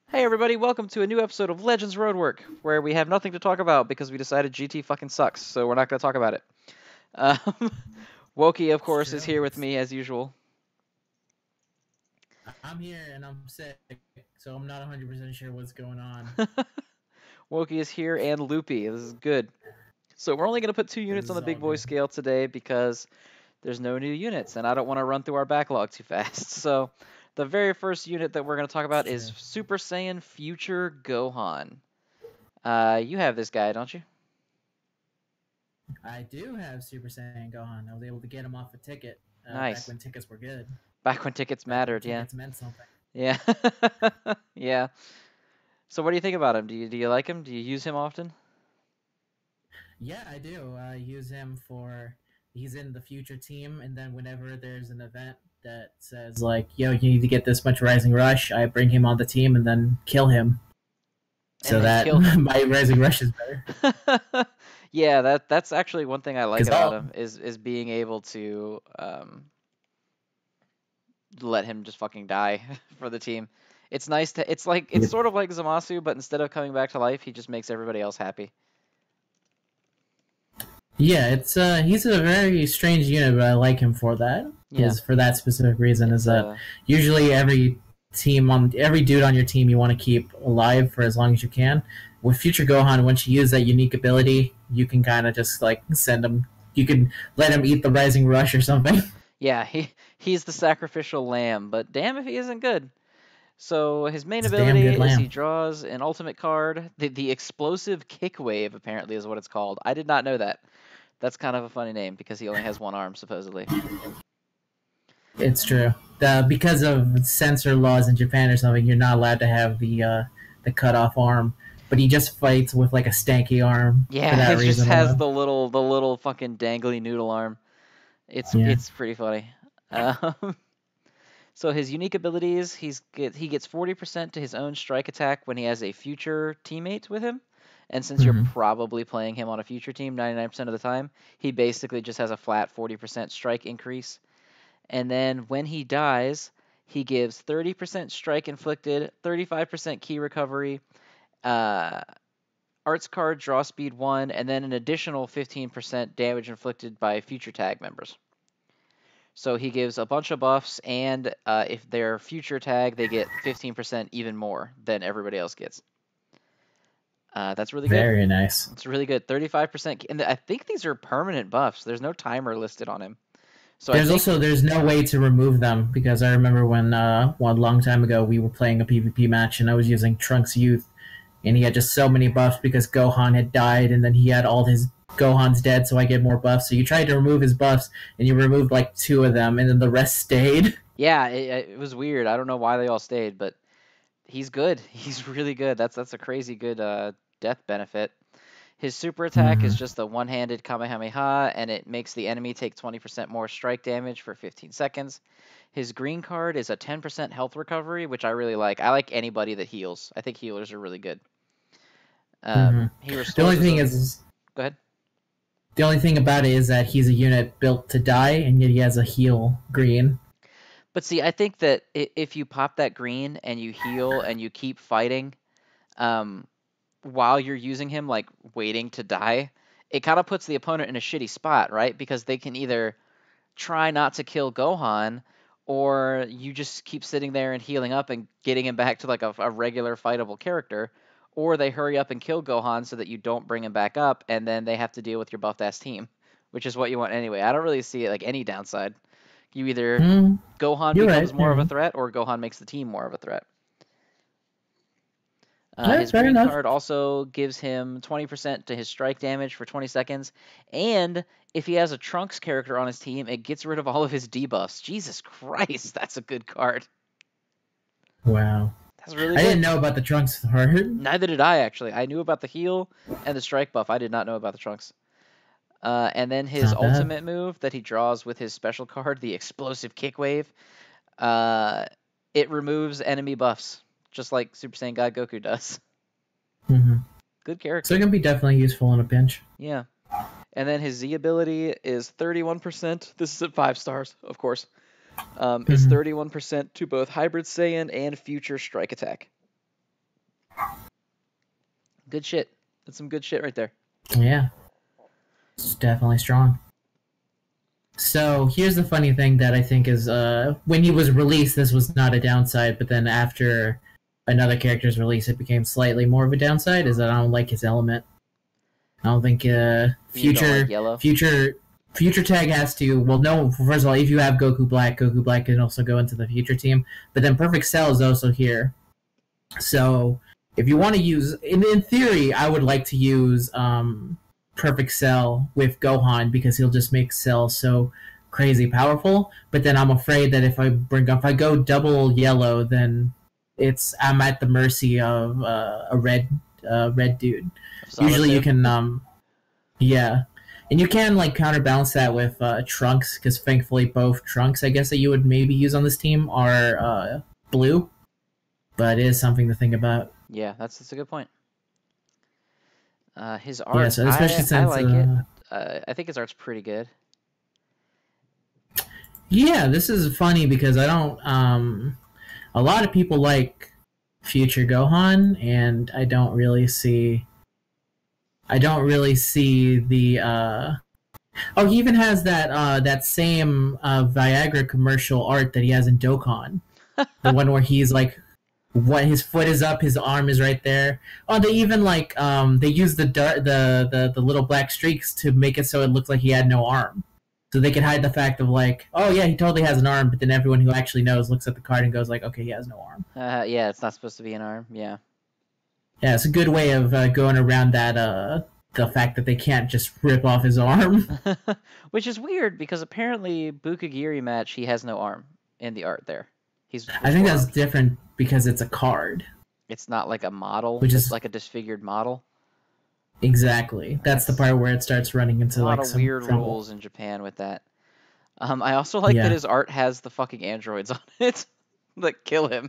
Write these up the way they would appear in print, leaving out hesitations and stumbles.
Hey everybody, welcome to a new episode of Legends Roadwork, where we have nothing to talk about because we decided GT fucking sucks, so we're not going to talk about it. Um, Wokey, of course, is here with me as usual. I'm here and I'm sick, so I'm not 100% sure what's going on. Wokey is here and Loopy. This is good. So we're only going to put 2 This units on is the all big boy good. scale today because there's no new units, and I don't want to run through our backlog too fast. So the very first unit that we're going to talk about It's is true. Super Saiyan Future Gohan. You have this guy, don't you? I do have Super Saiyan Gohan. I was able to get him off a ticket back Nice. when tickets were good. Back when tickets Back when mattered, yeah. tickets meant something. Yeah. Yeah. So what do you think about him? Do you like him? Do you use him often? Yeah, I do. I use him for. He's in the future team, and then whenever there's an event that says, like, yo, you need to get this much Rising Rush, I bring him on the team and then kill him. And So then that kill him. my Rising Rush is better. Yeah, that's actually one thing I like Because about all. him is being able to let him just fucking die for the team. It's nice to it's sort of like Zamasu, but instead of coming back to life, he just makes everybody else happy. Yeah, it's he's a very strange unit, but I like him for that. Yeah. Is for that specific reason is It's that usually every dude on your team you want to keep alive for as long as you can. With Future Gohan, once you use that unique ability, you can kind of just like send him. You can let him eat the Rising Rush or something. yeah, he's the sacrificial lamb, but damn if he isn't good. So his main It's a damn ability good is he lamb. draws an ultimate card. The explosive kick wave apparently is what it's called. I did not know that. That's kind of a funny name because he only has one arm supposedly. It's true. Because of censor laws in Japan or something, you're not allowed to have the cut off arm. But he just fights with like a stanky arm for Yeah, that it just reason has alone. the little fucking dangly noodle arm. It's Yeah. it's pretty funny. Um, so his unique abilities, he gets 40% to his own strike attack when he has a future teammate with him. And since you're Mm-hmm. probably playing him on a future team 99% of the time, he basically just has a flat 40% strike increase. And then when he dies, he gives 30% strike inflicted, 35% key recovery, uh, arts card draw speed 1, and then an additional 15% damage inflicted by future tag members. So he gives a bunch of buffs, and if they're future tag, they get 15% even more than everybody else gets. That's really good. Very nice. It's really good. 35%, and I think these are permanent buffs. There's no timer listed on him. So I think, There's no way to remove them because I remember when one long time ago we were playing a PvP match and I was using Trunks Youth and he had just so many buffs because Gohan had died and then he had all his Gohan's dead, so I get more buffs. So you tried to remove his buffs and you removed like 2 of them and then the rest stayed. yeah, it was weird. I don't know why they all stayed, but he's good. He's really good. That's a crazy good death benefit. His super attack is Mm-hmm. just a one-handed Kamehameha, and it makes the enemy take 20% more strike damage for 15 seconds. His green card is a 10% health recovery, which I really like. I like anybody that heals. I think healers are really good. Mm-hmm. He The restores only his thing own. is Go ahead. the only thing about it is that he's a unit built to die and yet he has a heal green. But see, I think that if you pop that green and you heal and you keep fighting, um, while you're using him, like waiting to die, it kind of puts the opponent in a shitty spot, right? Because they can either try not to kill Gohan, or you just keep sitting there and healing up and getting him back to like a regular fightable character, or they hurry up and kill Gohan so that you don't bring him back up, and then they have to deal with your buffed ass team, which is what you want anyway. I don't really see it like any downside. You either Mm, Gohan you're becomes right. more You're of a right. threat, or Gohan makes the team more of a threat. Yeah, His fair green enough. card also gives him 20% to his strike damage for 20 seconds. And if he has a Trunks character on his team, it gets rid of all of his debuffs. Jesus Christ, that's a good card. Wow. That's really I good. didn't know about the Trunks card. Neither did I, actually. I knew about the heal and the strike buff. I did not know about the Trunks. And then It's his not bad. ultimate move that he draws with his special card, the explosive kick wave, uh, it removes enemy buffs, just like Super Saiyan God Goku does. Mm-hmm. Good So it character. can be definitely useful in a pinch. Yeah. And then his Z ability is 31%. This is at 5 stars, of course. Is Mm-hmm. 31% to both Hybrid Saiyan and Future Strike Attack. Good shit. That's some good shit right there. Yeah, it's definitely strong. So here's the funny thing that I think is, when he was released, this was not a downside, but then after another character's release, it became slightly more of a downside, is that I don't like his element. I don't think future tag has to. Well, no. First of all, if you have Goku Black can also go into the future team. But then Perfect Cell is also here. So if you want to use, in theory, I would like to use Perfect Cell with Gohan because he'll just make Cell so crazy powerful. But then I'm afraid that if I go double yellow, then I'm at the mercy of a red dude. Usually you can yeah, and you can like counterbalance that with Trunks, because thankfully both Trunks I guess that you would maybe use on this team are blue, but it is something to think about. Yeah, that's a good point. His art, Yeah, so especially I since like it. I think his art's pretty good. Yeah, this is funny because I don't a lot of people like future Gohan, and I don't really see the oh, he even has that same Viagra commercial art that he has in Dokkan. The one where he's like, what, his foot is up, his arm is right there. Oh, they even like they use the little black streaks to make it so it looks like he had no arm. So they can hide the fact of like, oh yeah, he totally has an arm, but then everyone who actually knows looks at the card and goes like, okay, he has no arm. Yeah, it's not supposed to be an arm. Yeah. Yeah, it's a good way of going around that the fact that they can't just rip off his arm. Which is weird because apparently Bukagiri match, he has no arm in the art there. I think that's different because it's a card. It's not like a model. Which is like a disfigured model. Exactly. That's the part where it starts running into like some weird trouble. rules in Japan with that. I also like that his art has the fucking androids on it that kill him.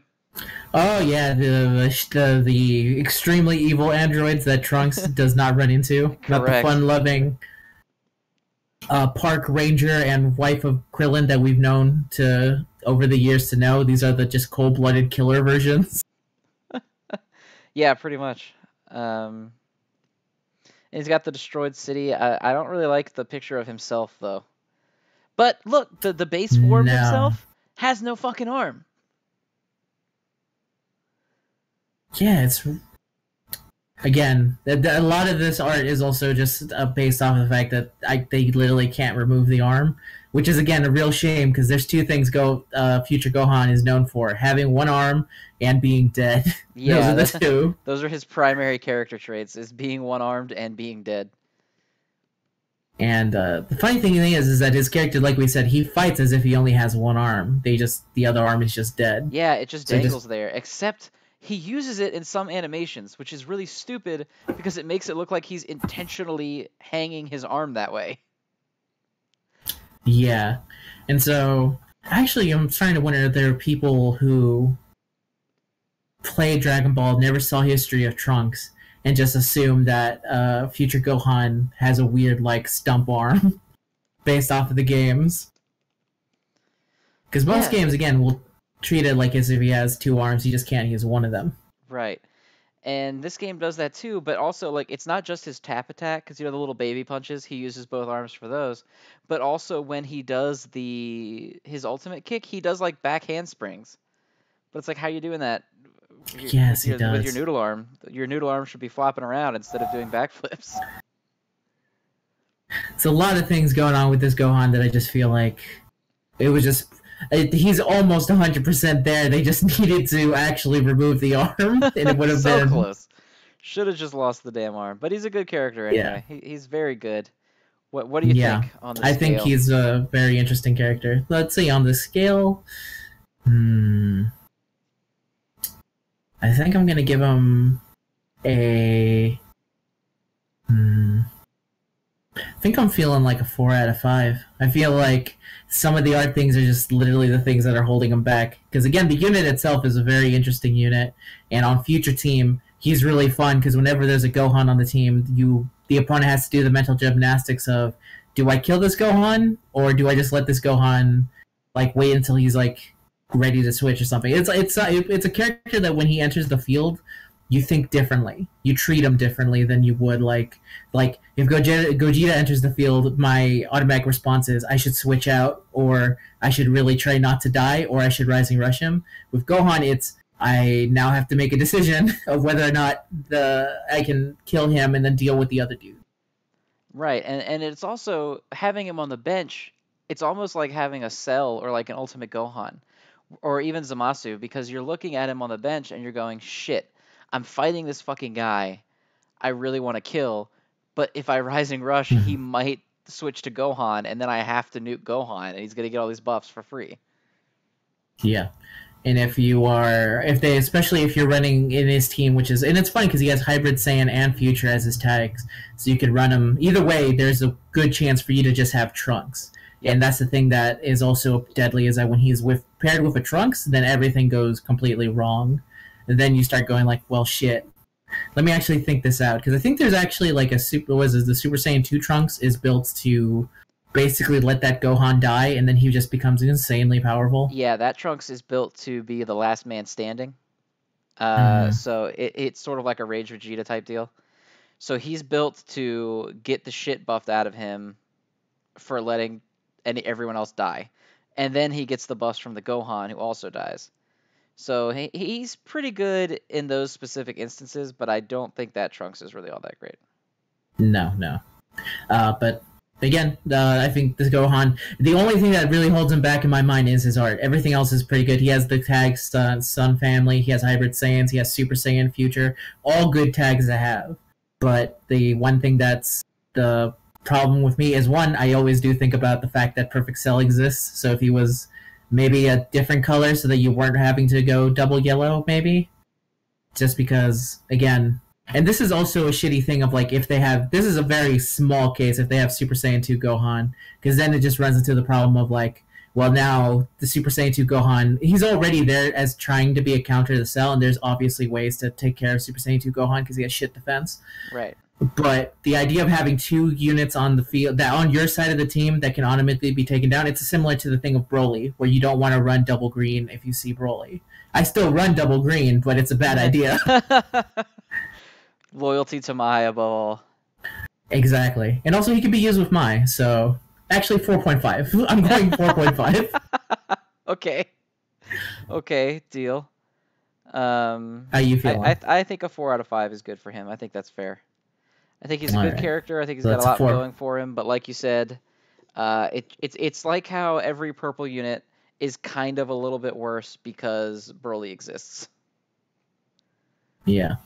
Oh yeah, the extremely evil androids that Trunks does not run into. Correct. Not the fun-loving park ranger and wife of Krillin that we've known to over the years to know. These are the just cold-blooded killer versions. Yeah, pretty much. He's got the destroyed city. I don't really like the picture of himself though. But look, the base form himself has no fucking arm. Yeah, it's again a lot of this art is also just based off of the fact that they literally can't remove the arm, which is again a real shame because there's two things future Gohan is known for: having one arm and being dead. Yeah, those are the two. Those are his primary character traits: is being one-armed and being dead. And the funny thing is that his character, like we said, he fights as if he only has one arm. The other arm is just dead. Yeah, it just dangles there. Except he uses it in some animations, which is really stupid because it makes it look like he's intentionally hanging his arm that way. Yeah, and so actually, I'm starting to wonder if there are people who play Dragon Ball, never saw history of Trunks, and just assume that future Gohan has a weird like stump arm based off of the games. Because most games, again, will treat it like as if he has two arms, he just can't use one of them. Right. And this game does that too, but also like it's not just his tap attack, because the little baby punches, he uses both arms for those, but also when he does his ultimate kick, he does like back handsprings. But it's like, how are you doing that? Yes, he does. With your noodle arm. Your noodle arm should be flopping around instead of doing backflips. It's a lot of things going on with this Gohan that I just feel like it was just... He's almost 100% there. They just needed to actually remove the arm, and it would have been... So close. Should have just lost the damn arm. But he's a good character anyway. Yeah. He's very good. What do you think on the scale? I think he's a very interesting character. Let's see, on the scale... I think I'm going to give him a... I think I'm feeling like a 4 out of 5. I feel like some of the art things are just literally the things that are holding him back. Because again, the unit itself is a very interesting unit, and on Future Team, he's really fun because whenever there's a Gohan on the team, the opponent has to do the mental gymnastics of, do I kill this Gohan, or do I just let this Gohan like wait until he's like ready to switch or something? It's a character that when he enters the field, you think differently. You treat them differently than you would like if Gogeta enters the field, my automatic response is I should switch out, or I should really try not to die, or I should Rising Rush him. With Gohan, it's I now have to make a decision of whether or not I can kill him and then deal with the other dude. Right, and it's also having him on the bench. It's almost like having a Cell or like an Ultimate Gohan, or even Zamasu, because you're looking at him on the bench and you're going, shit, I'm fighting this fucking guy I really want to kill, but if I Rising Rush, he might switch to Gohan, and then I have to nuke Gohan, and he's gonna get all these buffs for free. Yeah. And especially if you're running in his team, and it's funny because he has Hybrid Saiyan and Future as his tags, so you can run him either way. There's a good chance for you to just have Trunks, and that's the thing that is also deadly, is that when he's paired with a Trunks, then everything goes completely wrong, and then you start going like, well, shit. Let me actually think this out, because I think there's actually like the Super Saiyan 2 Trunks is built to basically let that Gohan die, and then he just becomes insanely powerful. Yeah, that Trunks is built to be the last man standing. So it's sort of like a Rage Vegeta type deal. So he's built to get the shit buffed out of him for letting everyone else die. And then he gets the buffs from the Gohan, who also dies. So he's pretty good in those specific instances, but I don't think that Trunks is really all that great. No. But again, I think this Gohan, the only thing that really holds him back in my mind is his art. Everything else is pretty good. He has the tags Sun Family, he has Hybrid Saiyans, he has Super Saiyan Future, all good tags to have. But the one thing that's the problem with me is, one, I always do think about the fact that Perfect Cell exists. So if he was maybe a different color so that you weren't having to go double yellow, maybe. Just because, again, and this is also a shitty thing of like, if they have, this is a very small case if they have Super Saiyan 2 Gohan, because then it just runs into the problem of like, well, now the Super Saiyan 2 Gohan, he's already there as trying to be a counter to the Cell, and there's obviously ways to take care of Super Saiyan 2 Gohan because he has shit defense. Right. But the idea of having two units on the field, that on your side of the team, that can automatically be taken down, it's similar to the thing of Broly, where you don't want to run double green if you see Broly. I still run double green, but it's a bad idea. Loyalty to Mai above all. Exactly. And also he can be used with Mai, so actually 4.5. I'm going 4.5. Okay, deal. How you feeling? I think a 4 out of 5 is good for him. I think that's fair. I think he's a good character. I think he's got a lot going for him. But like you said, it's like how every purple unit is kind of a little bit worse because Broly exists. Yeah,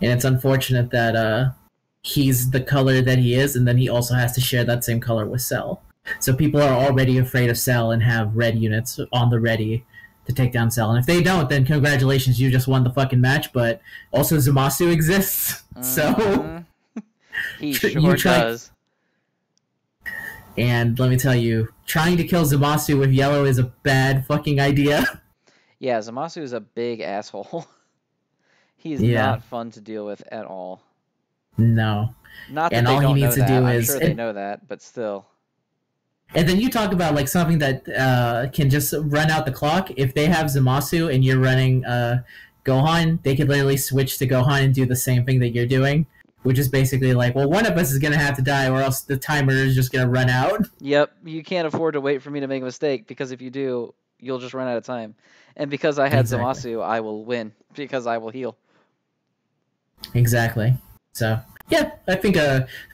and it's unfortunate that he's the color that he is, and then he also has to share that same color with Cell. So people are already afraid of Cell and have red units on the ready to take down Cell. And if they don't, then congratulations, you just won the fucking match. But also Zamasu exists, so he sure does. And let me tell you, trying to kill Zamasu with yellow is a bad fucking idea. Yeah, Zamasu is a big asshole. He's not fun to deal with at all. No. Not that all he needs to do is... I'm sure they know that, but still. And then you talk about like something that can just run out the clock. If they have Zamasu and you're running Gohan, they could literally switch to Gohan and do the same thing that you're doing, which is basically like, well, one of us is going to have to die or else the timer is just going to run out. Yep, you can't afford to wait for me to make a mistake, because if you do, you'll just run out of time. And because I had Zamasu, I will win, because I will heal. Exactly. So, yeah, I think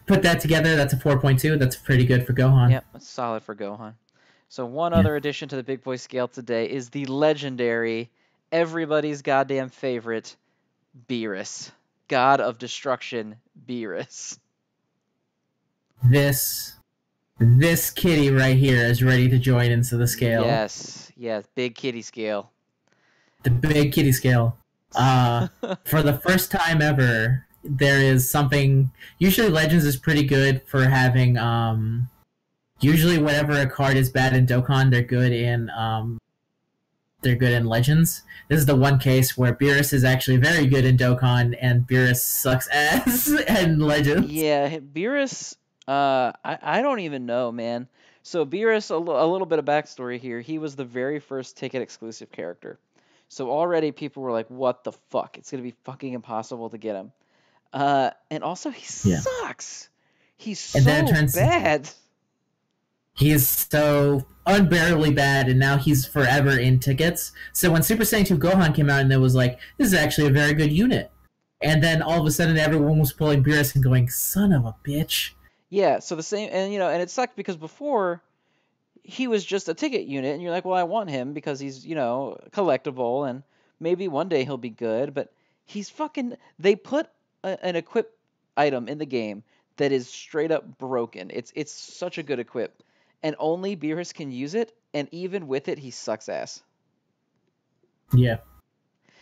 put that together, that's a 4.2. That's pretty good for Gohan. Yep, that's solid for Gohan. So one other addition to the Big Boy scale today is the legendary, everybody's goddamn favorite, Beerus. God of Destruction, Beerus. This kitty right here is ready to join into the scale. Yes, big kitty scale. The big kitty scale. For the first time ever, there is something. Usually, Legends is pretty good for having. Usually, whenever a card is bad in Dokkan, they're good in. They're good in Legends. This is the one case where Beerus is actually very good in Dokkan, and Beerus sucks ass in Legends. Yeah, Beerus. I don't even know, man. So Beerus, a little bit of backstory here. He was the very first ticket exclusive character. So already people were like, "What the fuck? It's gonna be fucking impossible to get him." And also he Yeah. sucks. He's And then it so turns bad. he is so unbearably bad, and now he's forever in tickets. So when Super Saiyan 2 Gohan came out, and it was like, this is actually a very good unit. And then all of a sudden, everyone was pulling Beerus and going, son of a bitch. Yeah. So the same, and and it sucked because before he was just a ticket unit, and you're like, well, I want him because he's collectible, and maybe one day he'll be good. But he's fucking. They put an equip item in the game that is straight up broken. It's such a good equip, and only Beerus can use it, and even with it, he sucks ass. Yeah.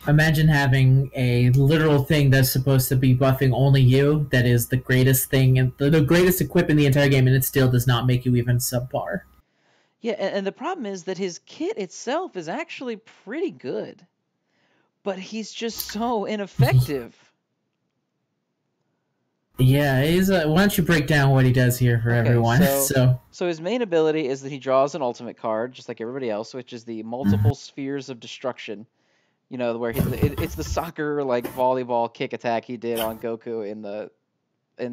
Imagine having a literal thing that's supposed to be buffing only you, that is the greatest thing, and the greatest equip in the entire game, and it still does not make you even subpar. Yeah, and the problem is that his kit itself is actually pretty good, but he's just so ineffective. Yeah, why don't you break down what he does here for Okay, everyone? so his main ability is that he draws an ultimate card, just like everybody else, which is the Mhm. multiple spheres of destruction. Where it's the soccer like volleyball kick attack he did on Goku in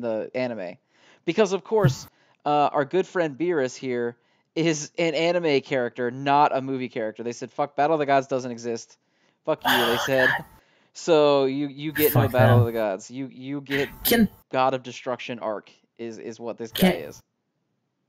the anime, because of course our good friend Beerus here is an anime character, not a movie character. They said fuck Battle of the Gods doesn't exist. Fuck you, they Oh said. God, So you get no fuck Battle of them. the Gods. You get the Can God of Destruction arc is what this guy can is.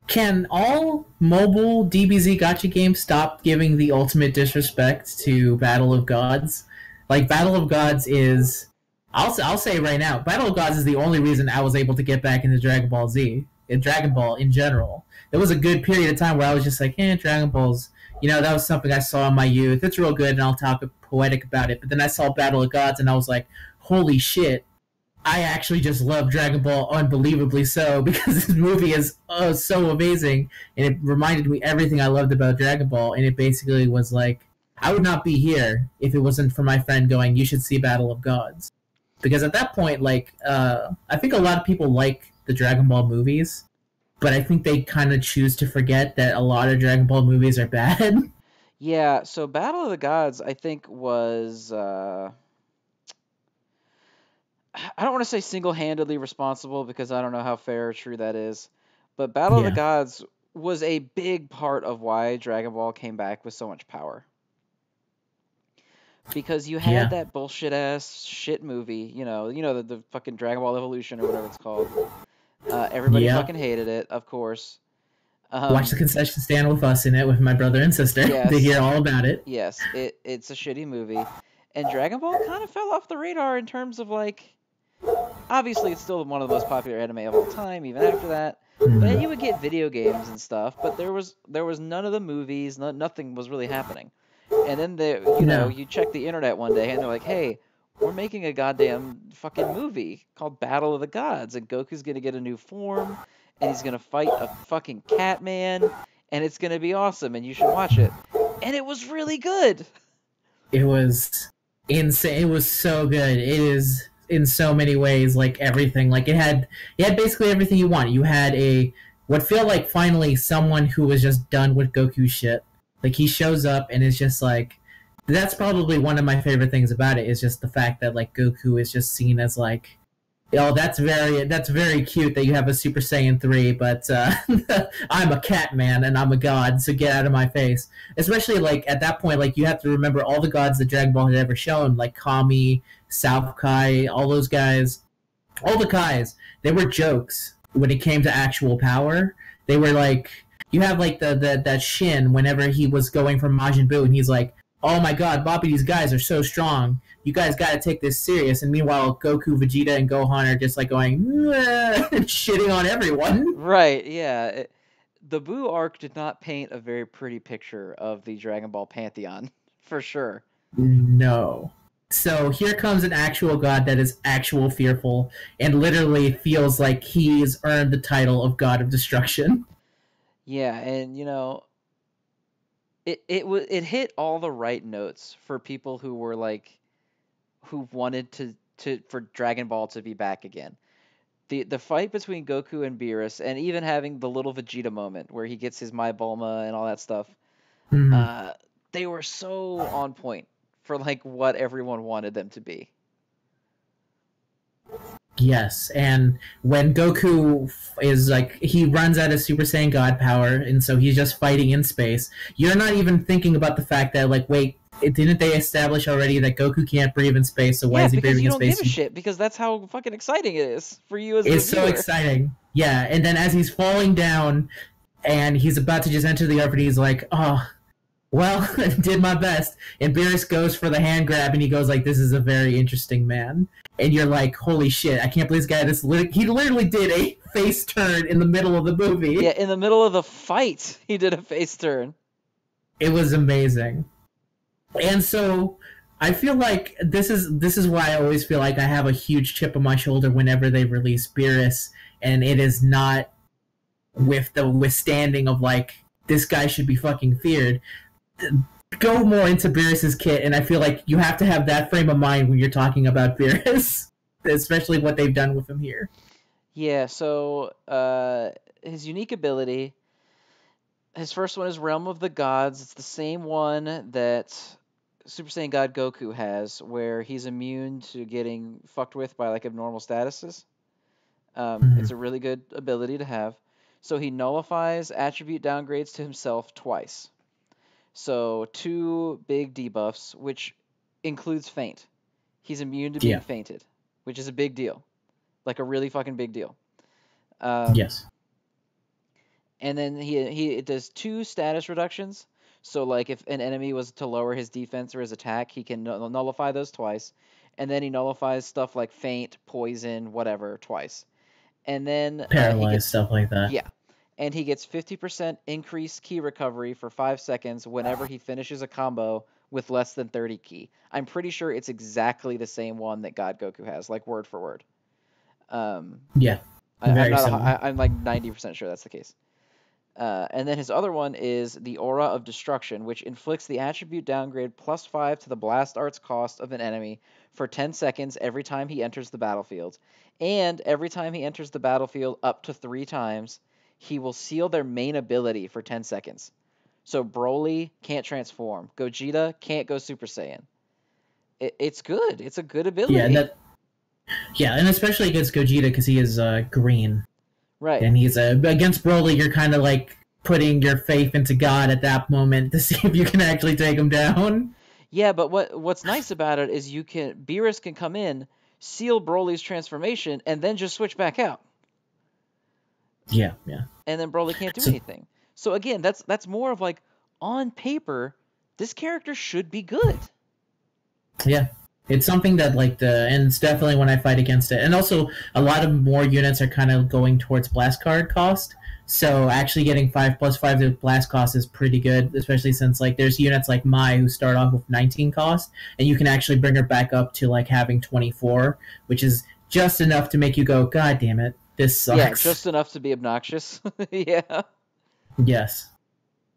can all mobile DBZ gacha games stop giving the ultimate disrespect to Battle of Gods? Like Battle of Gods is, I'll say right now, Battle of Gods is the only reason I was able to get back into Dragon Ball Z and Dragon Ball in general. There was a good period of time where I was just like, Dragon Balls. That was something I saw in my youth. It's real good, and I'll talk poetic about it. But then I saw Battle of Gods, and I was like, holy shit, I actually just love Dragon Ball unbelievably so, because this movie is so amazing, and it reminded me everything I loved about Dragon Ball. And it basically was like, I would not be here if it wasn't for my friend going, you should see Battle of Gods. Because at that point, like, I think a lot of people like the Dragon Ball movies, but I think they kind of choose to forget that a lot of Dragon Ball movies are bad. Yeah, so Battle of the Gods I think was I don't want to say single-handedly responsible because I don't know how fair or true that is, but Battle of the Yeah, Gods was a big part of why Dragon Ball came back with so much power. Because you had yeah, that bullshit ass shit movie, the fucking Dragon Ball Evolution or whatever it's called. Everybody yeah. fucking hated it, of course. Watch the Um, concession stand with us in it with my brother and sister. They yes, hear all about it. yes, it's a shitty movie, and Dragon Ball kind of fell off the radar in terms of like obviously it's still one of the most popular anime of all time even after that, but you Mhm. would get video games and stuff, but there was none of the movies, nothing was really happening. And then No. you check the internet one day and they're like, hey, we're making a goddamn fucking movie called Battle of the Gods, and Goku's gonna get a new form and he's gonna fight a fucking cat man, and it's gonna be awesome and you should watch it. And it was really good. It was insane. It was so good. It is in so many ways like everything. Like it had basically everything you want. You had a what felt like finally someone who was just done with Goku shit. Like he shows up and it's just like that's probably one of my favorite things about it is just the fact that like Goku is just seen as like oh, that's very cute that you have a Super Saiyan 3, but I'm a cat man and I'm a god, so get out of my face. Especially like at that point, like you have to remember all the gods that Dragon Ball had ever shown, like Kami, South Kai, all those guys, all the Kais. They were jokes when it came to actual power. They were like you have like the that Shin whenever he was going from Majin Buu and he's like, oh my god, Bobby, these guys are so strong. You guys got to take this serious. And meanwhile, Goku, Vegeta, and Gohan are just like going and shitting on everyone. Right, yeah. The Buu arc did not paint a very pretty picture of the Dragon Ball pantheon, for sure. No. So here comes an actual god that is actual fearful and literally feels like he's earned the title of God of Destruction. Yeah, and it hit all the right notes for people who were like who wanted to for Dragon Ball to be back again. The fight between Goku and Beerus, and even having the little Vegeta moment where he gets his My Bulma and all that stuff, Hmm. uh, they were so on point for like what everyone wanted them to be. Yes, and when Goku is like, he runs out of Super Saiyan God power, and so he's just fighting in space. You're not even thinking about the fact that, like, wait, didn't they establish already that Goku can't breathe in space? So why Yeah, is he because breathing you in don't give space? a shit, because that's how fucking exciting it is for you as the It's so viewer. exciting. Yeah, and then as he's falling down, and he's about to just enter the earth, and he's like, "Oh, well, I did my best." And Beerus goes for the hand grab, and he goes like, "This is a very interesting man." And you're like, "Holy shit! I can't believe this guy. He literally did a face turn in the middle of the Yeah, movie. in the middle of the fight, he did a face turn. It was amazing." And so I feel like this is why I always feel like I have a huge chip on my shoulder whenever they release Beerus, and it is not with the withstanding of like, this guy should be fucking feared. Go more into Beerus's kit, and I feel like you have to have that frame of mind when you're talking about Beerus, especially what they've done with him here. Yeah, so his unique ability, his first one is Realm of the Gods. It's the same one that Super Saiyan God Goku has, where he's immune to getting fucked with by like abnormal statuses. It's a really good ability to have. So he nullifies attribute downgrades to himself twice. So 2 big debuffs, which includes feint. He's immune to being Yeah. feinted, which is a big deal, like a really fucking big deal. Um, Yes. and then it does 2 status reductions. So like if an enemy was to lower his defense or his attack, he can nullify those twice. And then he nullifies stuff like feint, poison, whatever, twice. And then Paralyzed, stuff like that. yeah, and he gets 50% increased ki recovery for 5 seconds whenever he finishes a combo with less than 30 ki. I'm pretty sure it's exactly the same one that God Goku has, like word for word. Yeah. Very similar. I'm like 90% sure that's the case. And then his other one is the Aura of Destruction, which inflicts the attribute downgrade +5 to the blast arts cost of an enemy for 10 seconds every time he enters the battlefield. And every time he enters the battlefield up to 3 times, he will seal their main ability for 10 seconds. So Broly can't transform. Gogeta can't go Super Saiyan. It's good. It's a good ability. Yeah, and especially against Gogeta because he is green. Right. And he's against Broly, you're kind of like putting your faith into God at that moment to see if you can actually take him down. Yeah, but what's nice about it is Beerus can come in, seal Broly's transformation, and then just switch back out. Yeah. And then Broly can't do anything. So again, that's more of like, on paper, this character should be good. Yeah. It's something that and it's definitely when I fight against it. And also, a lot of more units are kind of going towards blast card cost. So actually getting 5+5 to blast cost is pretty good, especially since like there's units like Mai who start off with 19 cost, and you can actually bring her back up to like having 24, which is just enough to make you go, God damn it, this sucks. Yeah, just enough to be obnoxious. Yeah. Yes.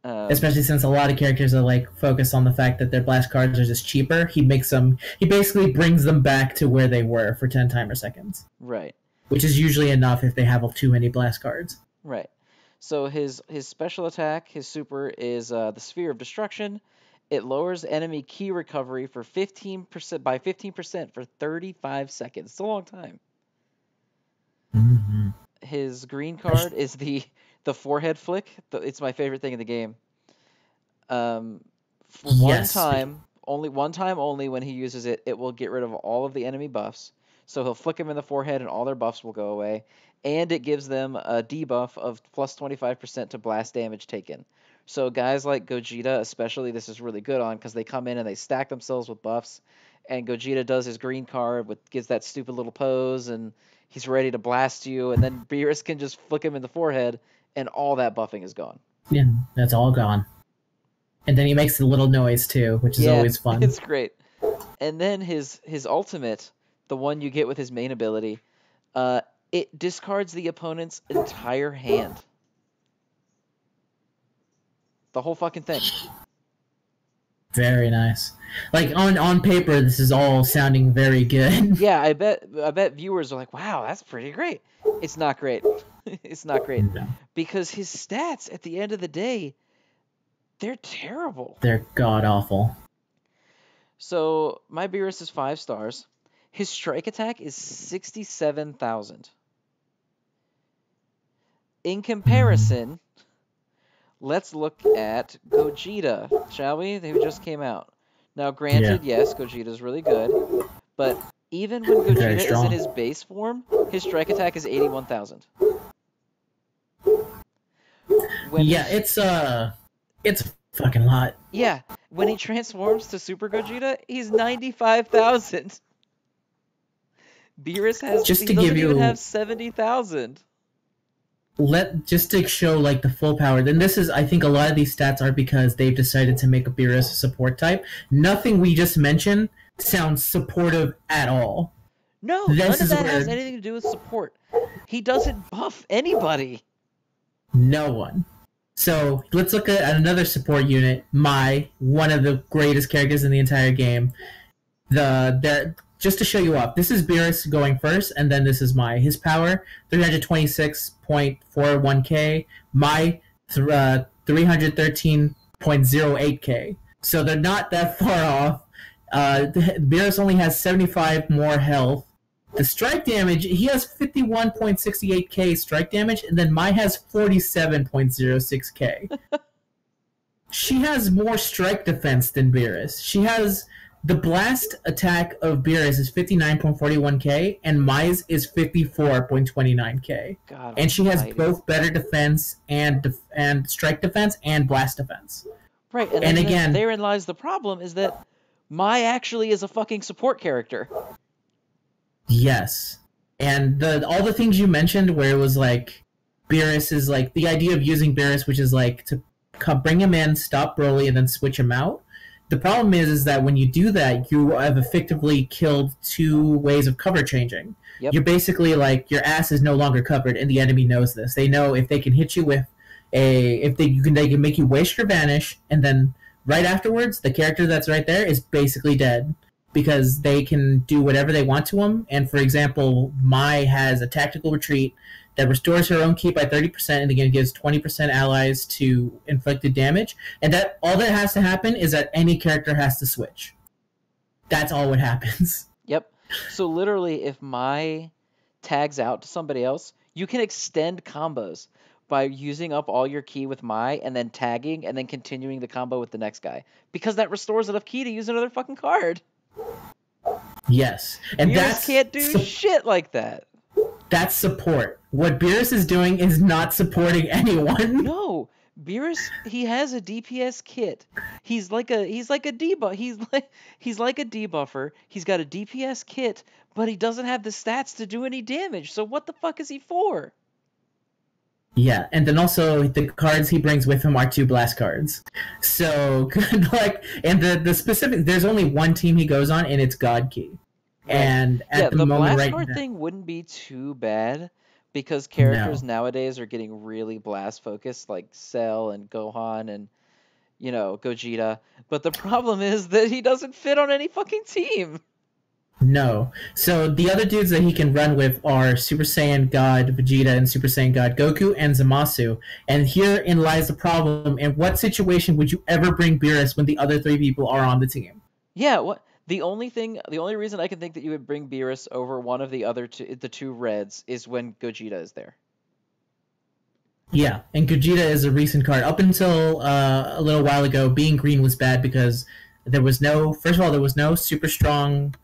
Especially since a lot of characters are like focused on the fact that their blast cards are just cheaper. He basically brings them back to where they were for 10 timer seconds. Right. Which is usually enough if they have too many blast cards. Right. So his special attack, his super, is the Sphere of Destruction. It lowers enemy ki recovery for 15% by 15% for 35 seconds. It's a long time. Mm-hmm. His green card is the forehead flick. It's my favorite thing in the game. One time only when he uses it, it will get rid of all of the enemy buffs. So he'll flick him in the forehead and all their buffs will go away. And it gives them a debuff of +25% to blast damage taken. So guys like Gogeta, especially, this is really good on because they come in and they stack themselves with buffs. And Gogeta does his green card, gives that stupid little pose, and he's ready to blast you. And then Beerus can just flick him in the forehead, and all that buffing is gone. Yeah, that's all gone. And then he makes a little noise too, which is always fun. It's great. And then his ultimate, the one you get with his main ability, it discards the opponent's entire hand. The whole fucking thing. Very nice. Like on paper, this is all sounding very good. Yeah, I bet viewers are like, "Wow, that's pretty great." It's not great. It's not great No. because his stats at the end of the day, they're terrible. They're god awful. So my Beerus is 5 stars. His strike attack is 67,000. In Hmm. comparison, let's look at Gogeta, shall we? Who just came out. Now, Yeah, granted, yes, Gogeta's really good, but even when very Gogeta is in strong. his base form, his strike attack is 81,000. When Yeah, he's it's a fucking lot. Yeah, when he transforms to Super Gogeta, he's 95,000. Just He to give doesn't even you have 70,000. just to show like the full power. Then this is, I think, a lot of these stats are because they've decided to make a Beerus a support type. Nothing we just mentioned sounds supportive at all. No, This none of is that has where anything to do with support. He doesn't buff anybody. no one. So let's look at another support unit. One of the greatest characters in the entire game. Just to show you off, this is Beerus going first, and then this is his power 326.41k, 313.08k. So they're not that far off. Beerus only has 75 more health. The strike damage, he has 51.68k strike damage, and then Mai has 47.06k. She has more strike defense than Beerus. She has the blast attack of Beerus is 59.41k, and Mai's is 54.29k. God And she has almighty. both better defense and strike defense and blast defense. Right, and And then again, therein lies the problem is that Mai actually is a fucking support character. yes. And all the things you mentioned where it was like Beerus is like the idea of using Beerus, which is like to bring him in, stop Broly, and then switch him out. The problem is that when you do that, you have effectively killed two ways of cover changing. Yep. You're basically like your ass is no longer covered, and the enemy knows this. They know if they can hit you with they can make you waste your vanish, and then right afterwards, the character that's right there is basically dead because they can do whatever they want to him. And for example, Mai has a tactical retreat that restores her own ki by 30% and again gives 20% allies to inflicted damage. And that all that has to happen is that any character has to switch. That's all what happens. Yep. So literally, if Mai tags out to somebody else, you can extend combos by using up all your ki with Mai and then tagging and then continuing the combo with the next guy. Because that restores enough ki to use another fucking card. Yes. And Beerus can't do shit like that. That's support. What Beerus is doing is not supporting anyone. No, Beerus, he has a DPS kit. He's like a debuff. He's like a debuffer. He's got a DPS kit, but he doesn't have the stats to do any damage. So what the fuck is he for? Yeah, and then also the cards he brings with him are two blast cards. So like, and the specific, there's only one team he goes on, and it's God Key. Right. And at the moment blast right card now, thing wouldn't be too bad because characters nowadays are getting really blast focused, like Cell and Gohan and Gogeta. But the problem is that he doesn't fit on any fucking team. no. So the other dudes that he can run with are Super Saiyan God Vegeta and Super Saiyan God Goku and Zamasu. And herein lies the problem. In what situation would you ever bring Beerus when the other three people are on the team? Yeah, what the only reason I can think that you would bring Beerus over one of the two reds is when Gogeta is there. Yeah, and Gogeta is a recent card. Up until a little while ago, being green was bad because there was no super strong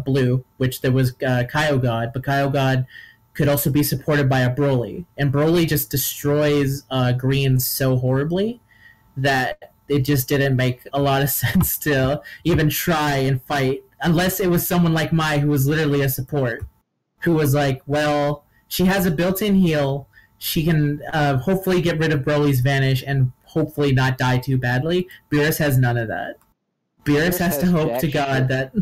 blue, which there was Kaio God, but Kaio God could also be supported by a Broly. And Broly just destroys green so horribly that it just didn't make a lot of sense to even try and fight unless it was someone like Mai who was literally a support, who was like, well, she has a built-in heal, she can hopefully get rid of Broly's vanish and hopefully not die too badly. Beerus has none of that. Beerus has to hope to God that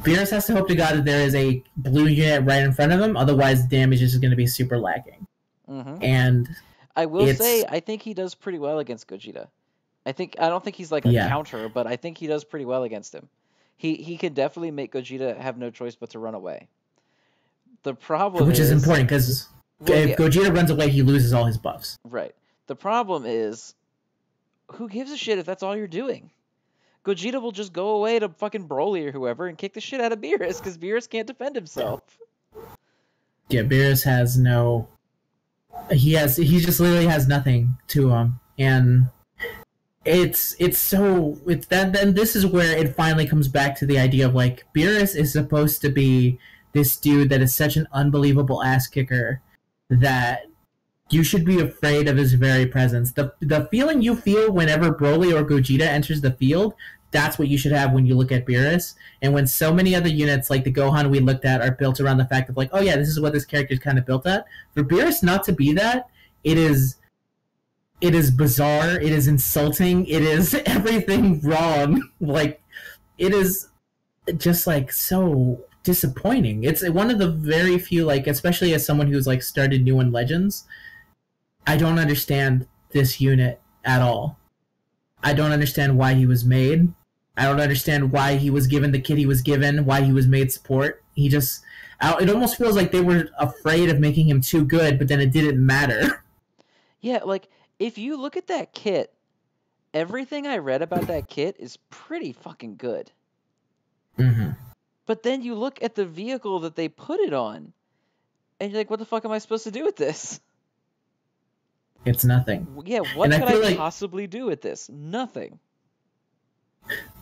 Beerus has to hope to God that there is a blue unit right in front of him, otherwise the damage is going to be super lacking. Mm-hmm. And I will say, I think he does pretty well against Gogeta. I don't think he's like a counter, but I think he does pretty well against him. He can definitely make Gogeta have no choice but to run away. The problem which is important because if Gogeta runs away, he loses all his buffs. Right. The problem is, who gives a shit if that's all you're doing? Gogeta will just go away to fucking Broly or whoever and kick the shit out of Beerus because Beerus can't defend himself. Yeah, Beerus has no. He just literally has nothing to him, and it's that. Then this is where it finally comes back to the idea of like Beerus is supposed to be this dude that is such an unbelievable ass kicker that you should be afraid of his very presence. The feeling you feel whenever Broly or Gogeta enters the field, that's what you should have when you look at Beerus. And when so many other units like the Gohan we looked at are built around the fact of like, oh yeah, this is what this character is kind of built at. For Beerus not to be that, it is bizarre, it is insulting, it is everything wrong. Like, it is just like so disappointing. It's one of the very few, like, especially as someone who's like started new in Legends, I don't understand this unit at all. I don't understand why he was made. I don't understand why he was given the kit he was given, why he was made support. It almost feels like they were afraid of making him too good, but then it didn't matter. Yeah, like, if you look at that kit, everything I read about that kit is pretty fucking good. Mm-hmm. But then you look at the vehicle that they put it on, and you're like, what the fuck am I supposed to do with this? It's nothing. Yeah, what could I possibly do with this? Nothing.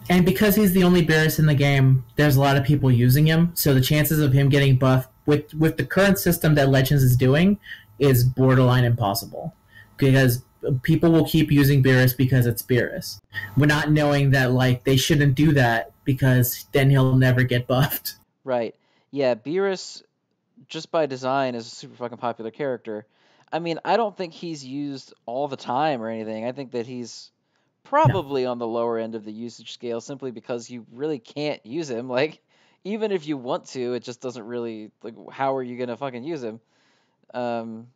And because he's the only Beerus in the game, there's a lot of people using him, so the chances of him getting buffed with the current system that Legends is doing is borderline impossible. Because people will keep using Beerus because it's Beerus. We're not knowing that like they shouldn't do that because then he'll never get buffed. Right. Yeah, Beerus, just by design, is a super fucking popular character. I mean, I don't think he's used all the time or anything. I think that he's probably on the lower end of the usage scale simply because you really can't use him. Like, even if you want to, it just doesn't really, like, how are you going to fucking use him? But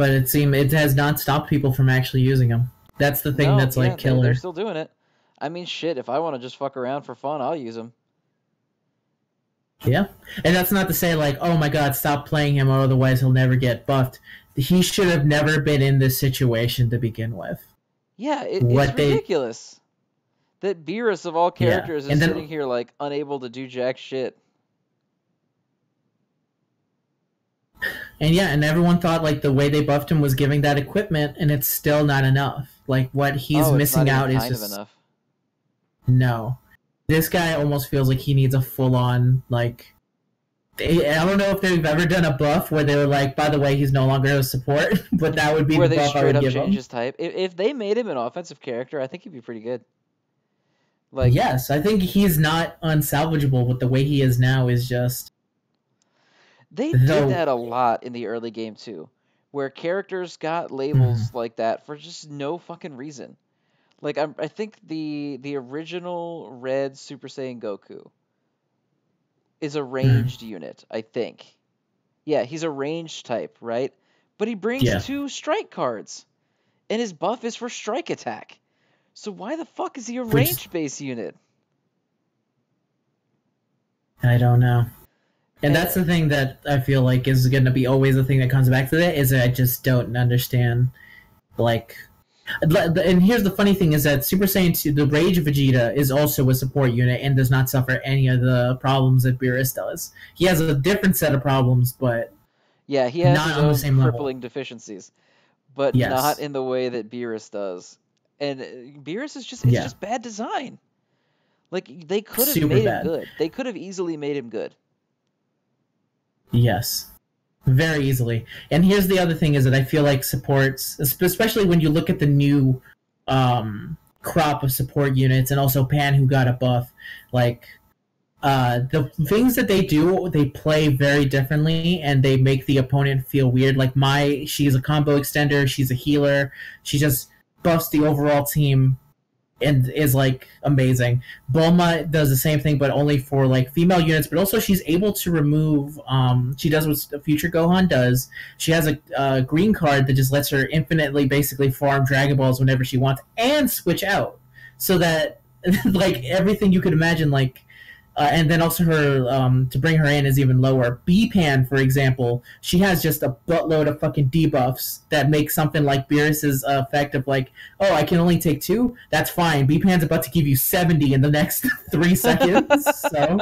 it has not stopped people from actually using him. That's the thing that's like killer. They're still doing it. I mean, shit, if I want to just fuck around for fun, I'll use him. Yeah. And that's not to say like, oh my god, stop playing him or otherwise he'll never get buffed. He should have never been in this situation to begin with. Yeah, it's ridiculous that Beerus of all characters is sitting here like unable to do jack shit. And everyone thought like the way they buffed him was giving that equipment, and it's still not enough. Like what he's missing out is just enough. No. This guy almost feels like he needs a full-on, like... I don't know if they've ever done a buff where they were like, by the way, he's no longer a support, but that would be the buff I would give him. Where they straight up change his type. If they made him an offensive character, I think he'd be pretty good. Like, yes, I think he's not unsalvageable, but the way he is now is just... They did that a lot in the early game, too, where characters got labels like that for just no fucking reason. Like, I think the original Red Super Saiyan Goku is a ranged unit, I think. Yeah, he's a ranged type, right? But he brings 2 strike cards, and his buff is for strike attack. So why the fuck is he a ranged base unit? I don't know. And that's the thing that I feel like is going to be always the thing that comes back to that, is that I just don't understand, like... And here's the funny thing is that Super Saiyan 2, the Rage Vegeta, is also a support unit and does not suffer any of the problems that Beerus does. He has a different set of problems, but yeah, he has not on the same crippling level. Deficiencies, but not in the way that Beerus does. And Beerus is just bad design. Like, they could have made him good. They could have easily made him good. Yes. Very easily. And here's the other thing is that I feel like supports, especially when you look at the new crop of support units and also Pan who got a buff, like the things that they do, they play very differently and they make the opponent feel weird. Like she's a combo extender, she's a healer, she just buffs the overall team and is like amazing. Bulma does the same thing, but only for like female units. But also, she's able to remove. She does what the Future Gohan does. She has a green card that just lets her infinitely, basically, farm Dragon Balls whenever she wants and switch out, so that like everything you could imagine, like And then also her to bring her in is even lower. Pan, for example, she has just a buttload of fucking debuffs that make something like Beerus's effect of like, oh, I can only take 2. That's fine. Pan's about to give you 70 in the next 3 seconds. So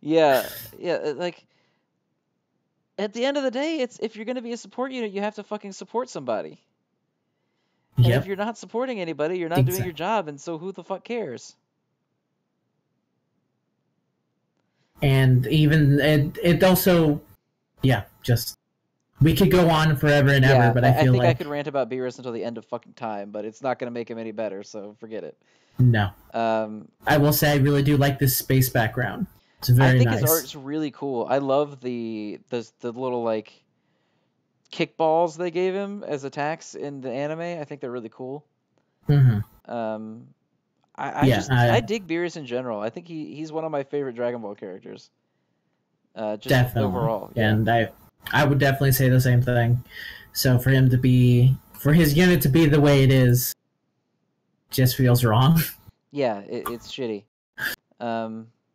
yeah, like at the end of the day, it's if you're gonna be a support unit, you have to fucking support somebody. And if yep, you're not supporting anybody, you're not doing your job, and so who the fuck cares? And even it also, yeah, just we could go on forever and ever, but I feel think like I could rant about Beerus until the end of fucking time, but it's not gonna make him any better, so forget it. no. I will say I really do like this space background. It's very I think nice. his art's really cool. I love the little like kickballs they gave him as attacks in the anime. I think they're really cool. Mm-hmm. I dig Beerus in general. I think he's one of my favorite Dragon Ball characters. Just definitely. Overall. Yeah. And I would definitely say the same thing. So for his unit to be the way it is, just feels wrong. Yeah, it's shitty.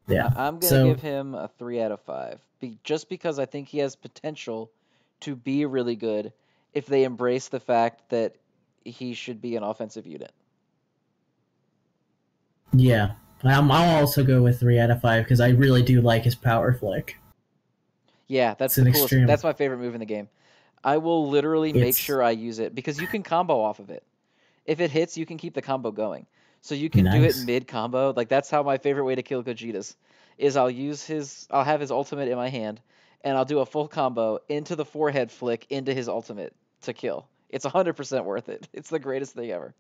Yeah. I'm gonna give him a 3 out of 5, just because I think he has potential to be really good if they embrace the fact that he should be an offensive unit. Yeah, I'll also go with 3 out of 5 because I really do like his power flick. Yeah, that's the coolest. That's my favorite move in the game. I will literally make sure I use it because you can combo off of it. If it hits, you can keep the combo going. So you can do it mid combo. Like that's how my favorite way to kill Gogeta's is I'll have his ultimate in my hand and I'll do a full combo into the forehead flick into his ultimate to kill. It's 100% worth it. It's the greatest thing ever.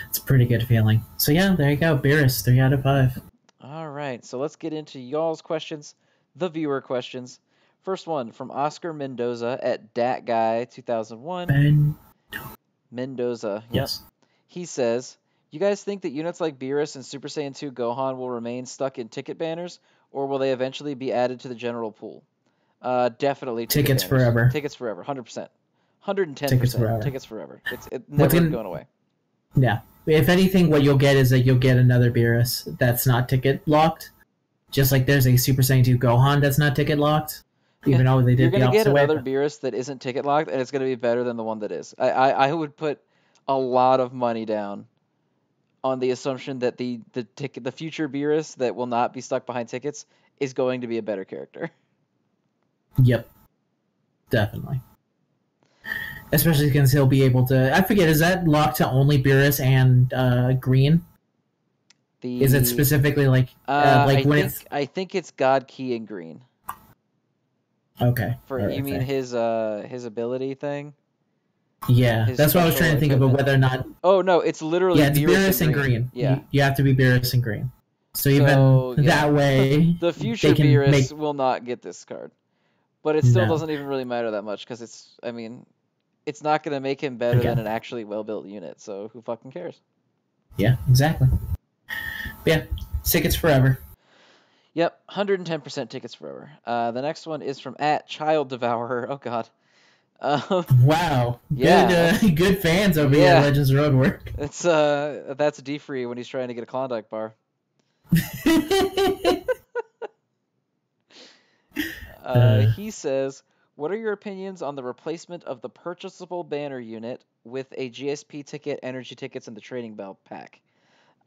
It's a pretty good feeling. So yeah, there you go. Beerus, 3 out of 5. All right, so let's get into y'all's questions, the viewer questions. First one from Oscar Mendoza at DatGuy2001. Mendoza. Yes. He says, you guys think that units like Beerus and Super Saiyan 2 Gohan will remain stuck in ticket banners, or will they eventually be added to the general pool? Definitely tickets forever. Tickets forever, 100%. 110%. Tickets forever. It's never going away. Yeah. If anything, what you'll get is that you'll get another Beerus that's not ticket locked. Just like there's a Super Saiyan 2 Gohan that's not ticket locked. Even though they did the opposite way. You're going to get another Beerus that isn't ticket locked, and it's going to be better than the one that is. I would put a lot of money down on the assumption that the future Beerus that will not be stuck behind tickets is going to be a better character. Yep. Definitely. Especially because he'll be able to... I forget, is that locked to only Beerus and Green? Is it specifically like... I think it's God Key and Green. Okay. You mean his ability thing? Yeah, that's what I was trying to think about whether or not... Oh, no, it's literally it's Beerus and Green. Yeah. You have to be Beerus and Green. So even that way... The future Beerus will not get this card. But it still doesn't even really matter that much, because it's not going to make him better than an actually well-built unit, so who fucking cares? Yeah, exactly. But yeah, tickets forever. Yep, 110% tickets forever. The next one is from @ChildDevourer. Oh, God. Wow. Yeah. Good fans over here at Legends Roadwork. That's D-Free when he's trying to get a Klondike bar. He says, what are your opinions on the replacement of the purchasable banner unit with a GSP ticket, energy tickets, and the trading belt pack?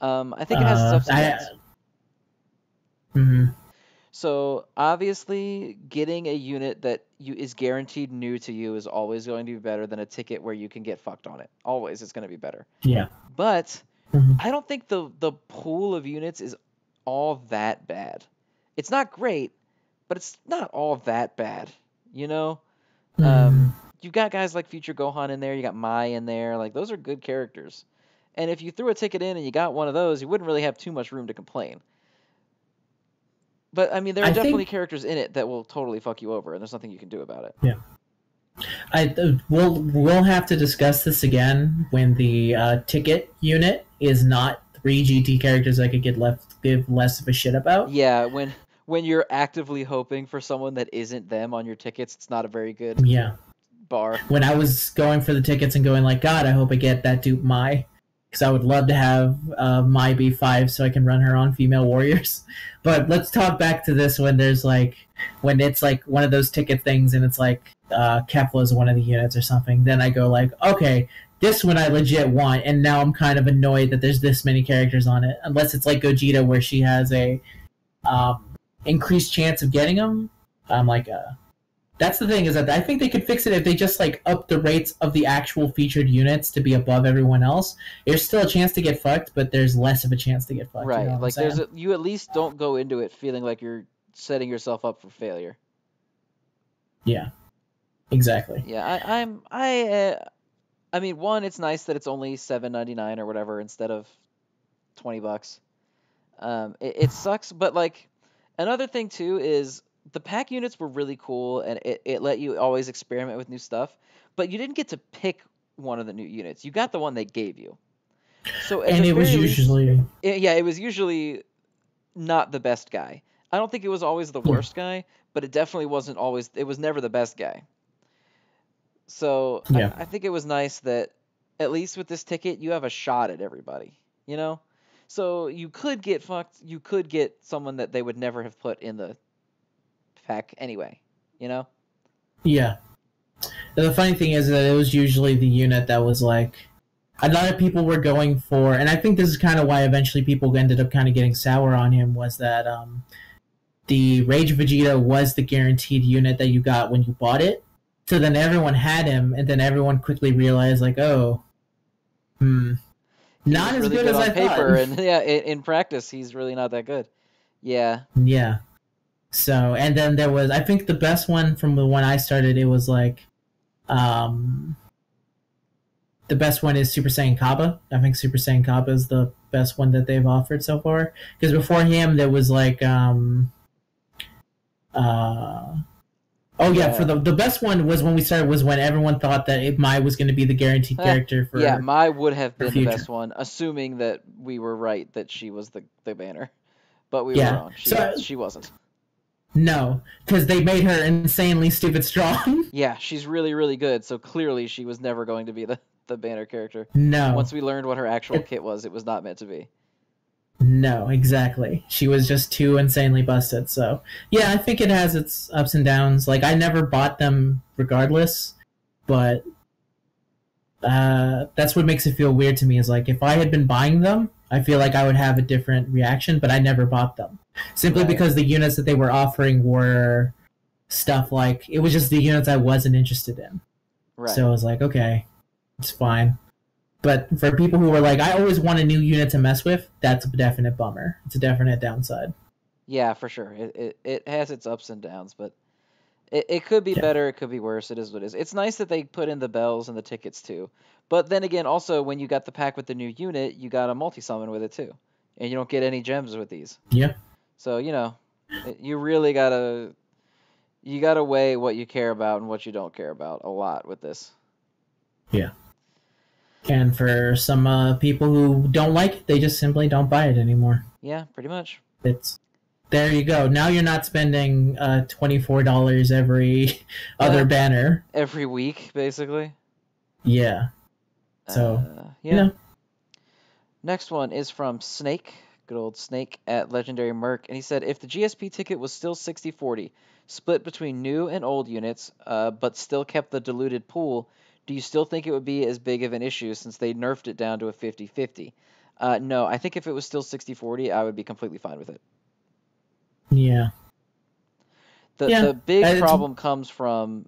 I think it has its ups and downs. Mm-hmm. So obviously, getting a unit that is guaranteed new to you is always going to be better than a ticket where you can get fucked on it. Always, it's going to be better. Yeah. But I don't think the pool of units is all that bad. It's not great, but it's not all that bad. You know, you've got guys like Future Gohan in there. You got Mai in there. Like those are good characters. And if you threw a ticket in and you got one of those, you wouldn't really have too much room to complain. But, I mean, there are definitely characters in it that will totally fuck you over, and there's nothing you can do about it. Yeah. We'll have to discuss this again when the ticket unit is not 3 GT characters I could give less of a shit about. Yeah, when you're actively hoping for someone that isn't them on your tickets, it's not a very good bar. When I was going for the tickets and going like, God, I hope I get that dupe Mai. because I would love to have my B5 so I can run her on female warriors. But let's talk back to this when there's like when it's like one of those ticket things and it's like Kefla is one of the units or something. Then I go like, okay, this one I legit want, and now I'm kind of annoyed that there's this many characters on it. Unless it's like Gogeta where she has a increased chance of getting them. I'm like, that's the thing is that I think they could fix it if they just like up the rates of the actual featured units to be above everyone else. There's still a chance to get fucked, but there's less of a chance to get fucked. Right. You know like you at least don't go into it feeling like you're setting yourself up for failure. Yeah. Exactly. Yeah, I mean, one, it's nice that it's only $7.99 or whatever instead of $20. It sucks, but like another thing too is the pack units were really cool and it let you always experiment with new stuff, but you didn't get to pick one of the new units. You got the one they gave you. So and it was usually it was usually not the best guy. I don't think it was always the worst guy, but it definitely wasn't always. It was never the best guy. So yeah. I think it was nice that at least with this ticket you have a shot at everybody. You know, so you could get fucked. You could get someone that they would never have put in the pack anyway. You know. Yeah. The funny thing is that it was usually the unit that was like a lot of people were going for, and I think this is kind of why eventually people ended up kind of getting sour on him, was that the Rage Vegeta was the guaranteed unit that you got when you bought it. So then everyone had him, and then everyone quickly realized, like, oh, not as really good as on I paper, thought. and yeah, in practice, he's really not that good. Yeah. Yeah. So, and then there was, I think the best one from the one I started, it was like, the best one is Super Saiyan Kaba. I think Super Saiyan Kaba is the best one that they've offered so far. Because before him, there was like, for the best one was when we started, was when everyone thought that Mai was going to be the guaranteed character for. Yeah, Mai would have been future. the best one, assuming that we were right that she was the banner. But we were wrong. She wasn't. No, because they made her insanely stupid strong. Yeah, she's really, really good, so clearly she was never going to be the banner character. No. Once we learned what her actual kit was, it was not meant to be. No, exactly. She was just too insanely busted. So, yeah, I think it has its ups and downs. Like, I never bought them regardless, but that's what makes it feel weird to me, is like, if I had been buying them, I feel like I would have a different reaction, but I never bought them. Simply because the units that they were offering were stuff like, it was just the units I wasn't interested in. Right. So I was like, okay, it's fine. But for people who were like, I always want a new unit to mess with, that's a definite bummer. It's a definite downside. Yeah, for sure. It has its ups and downs, but it could be better, it could be worse. It is what it is. It's nice that they put in the bells and the tickets too. But then again, also, when you got the pack with the new unit, you got a multi-summon with it too. And you don't get any gems with these. Yeah. So, you know, you really gotta weigh what you care about and what you don't care about a lot with this. Yeah. And for some people who don't like it, they just simply don't buy it anymore. Yeah, pretty much. There you go. Now you're not spending $24 every other banner. Every week, basically. Yeah. So, you know. Next one is from Snake, good old Snake at Legendary Merc, and he said, if the GSP ticket was still 60-40, split between new and old units, but still kept the diluted pool, do you still think it would be as big of an issue since they nerfed it down to a 50-50? No, I think if it was still 60-40, I would be completely fine with it. Yeah. The big problem comes from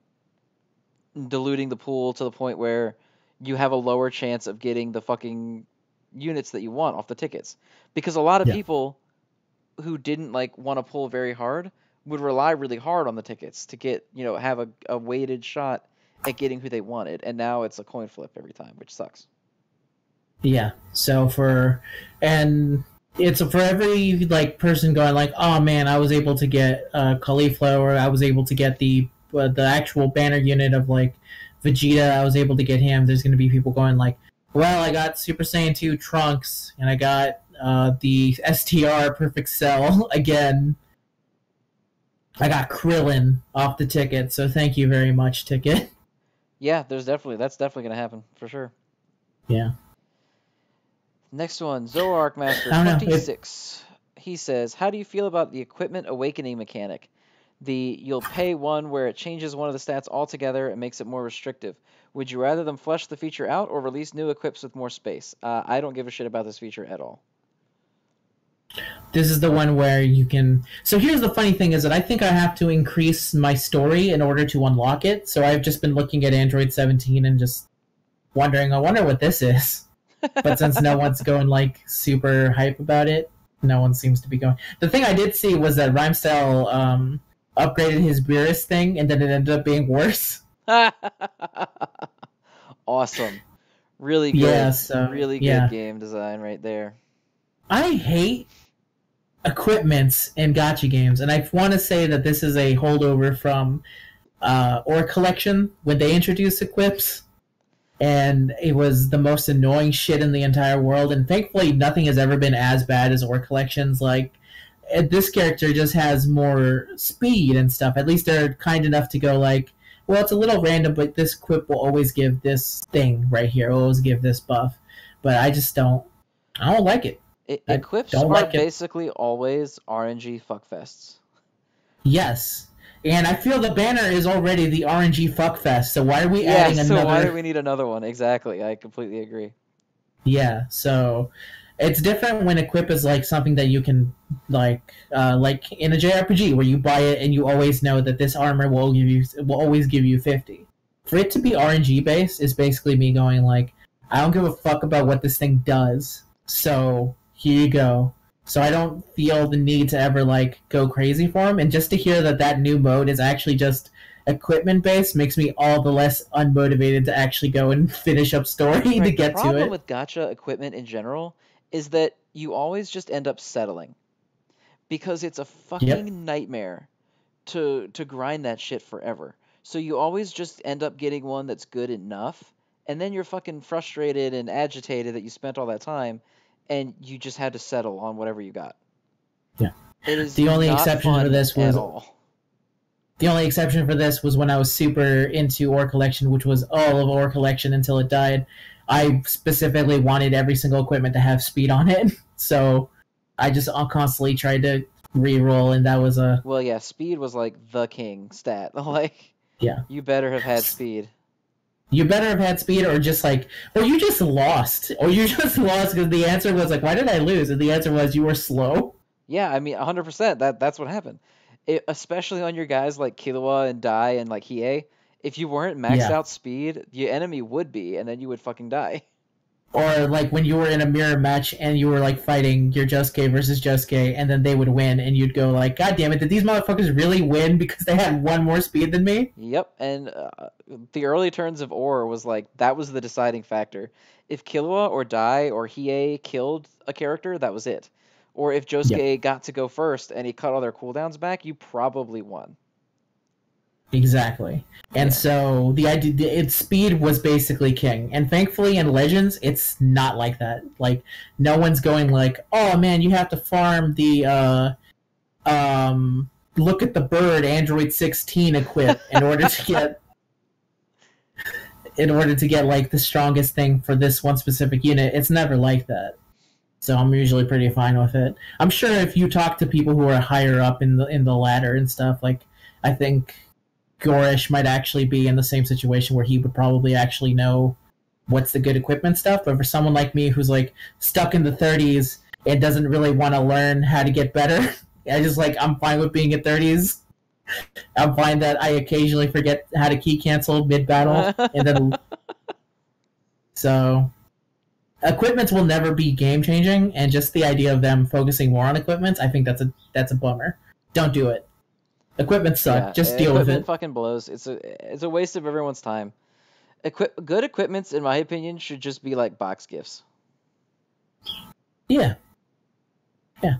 diluting the pool to the point where you have a lower chance of getting the fucking units that you want off the tickets. Because a lot of people who didn't like want to pull very hard would rely really hard on the tickets to get, have a weighted shot at getting who they wanted, and now it's a coin flip every time, which sucks. Yeah. So it's for every like person going like, oh man, I was able to get Cauliflower, I was able to get the actual banner unit of like Vegeta, I was able to get him. There's going to be people going like, well, I got Super Saiyan 2 Trunks, and I got the STR Perfect Cell again. I got Krillin off the ticket, so thank you very much, ticket. Yeah, that's definitely going to happen, for sure. Yeah. Next one, Zoark Master I don't know. 26. He says, how do you feel about the equipment awakening mechanic? You'll pay one where it changes one of the stats altogether and makes it more restrictive. Would you rather them flesh the feature out or release new equips with more space? I don't give a shit about this feature at all. This is the one where you can... So here's the funny thing is that I think I have to increase my story in order to unlock it. So I've just been looking at Android 17 and just wondering, I wonder what this is. But since no one's going like super hype about it, no one seems to be going. The thing I did see was that Rhymestyle upgraded his Beerus thing, and then it ended up being worse. Awesome. Really good. Yeah, so, really good game design right there. I hate equipments in gacha games, and I want to say that this is a holdover from Ore Collection when they introduced equips, and it was the most annoying shit in the entire world, and thankfully nothing has ever been as bad as Ore Collections. Like, this character just has more speed and stuff. At least they're kind enough to go like, well, it's a little random, but this equip will always give this thing right here. It will always give this buff. But I don't like it. Equips are basically always RNG fuckfests. Yes. And I feel the banner is already the RNG fuckfest, so why are we adding another... so why do we need another one? Exactly, I completely agree. Yeah, so... It's different when equip is like something that you can like in a JRPG where you buy it and you always know that this armor will always give you 50. For it to be RNG based is basically me going like, I don't give a fuck about what this thing does, so here you go. So I don't feel the need to ever like go crazy for them, and just to hear that new mode is actually just equipment based makes me all the less unmotivated to actually go and finish up story to get to it. The problem with gacha equipment in general is that you always just end up settling. Because it's a fucking nightmare to grind that shit forever. So you always just end up getting one that's good enough, and then you're fucking frustrated and agitated that you spent all that time, and you just had to settle on whatever you got. Yeah. It is the only exception for this was The only exception for this was when I was super into Ore Collection, which was all of Ore Collection until it died. I specifically wanted every single equipment to have speed on it, so I just constantly tried to re-roll, and that was a... Well, yeah, speed was like the king stat. Like, yeah, you better have had speed. You better have had speed, or just like, or you just lost. Or you just lost because the answer was like, why did I lose? And the answer was, you were slow. Yeah, I mean, 100%. That's what happened. Especially on your guys like Killua and Dai and like Hiei. If you weren't maxed out speed, your enemy would be, and then you would fucking die. Or like when you were in a mirror match and you were like fighting your Josuke versus Josuke, and then they would win, and you'd go like, God damn it, did these motherfuckers really win because they had one more speed than me? Yep, and the early turns of Ore was like, that was the deciding factor. If Killua or Dai or Hiei killed a character, that was it. Or if Josuke got to go first and he cut all their cooldowns back, you probably won. Exactly. And so the idea, its speed was basically king. And thankfully in Legends, it's not like that. Like, no one's going like, oh man, you have to farm the look at the bird Android 16 equip in order to get like the strongest thing for this one specific unit. It's never like that. So I'm usually pretty fine with it. I'm sure if you talk to people who are higher up in the ladder and stuff, like, I think Gorish might actually be in the same situation where he would probably actually know what's the good equipment stuff. But for someone like me who's like stuck in the 30s and doesn't really want to learn how to get better, I'm fine with being at 30s. I'm fine that I occasionally forget how to key cancel mid battle, and then so equipments will never be game changing, and just the idea of them focusing more on equipments, I think that's a bummer. Don't do it. Equipment suck. Yeah, just deal with it. Fucking blows. It's a waste of everyone's time. Good equipments, in my opinion, should just be like box gifts. Yeah. Yeah.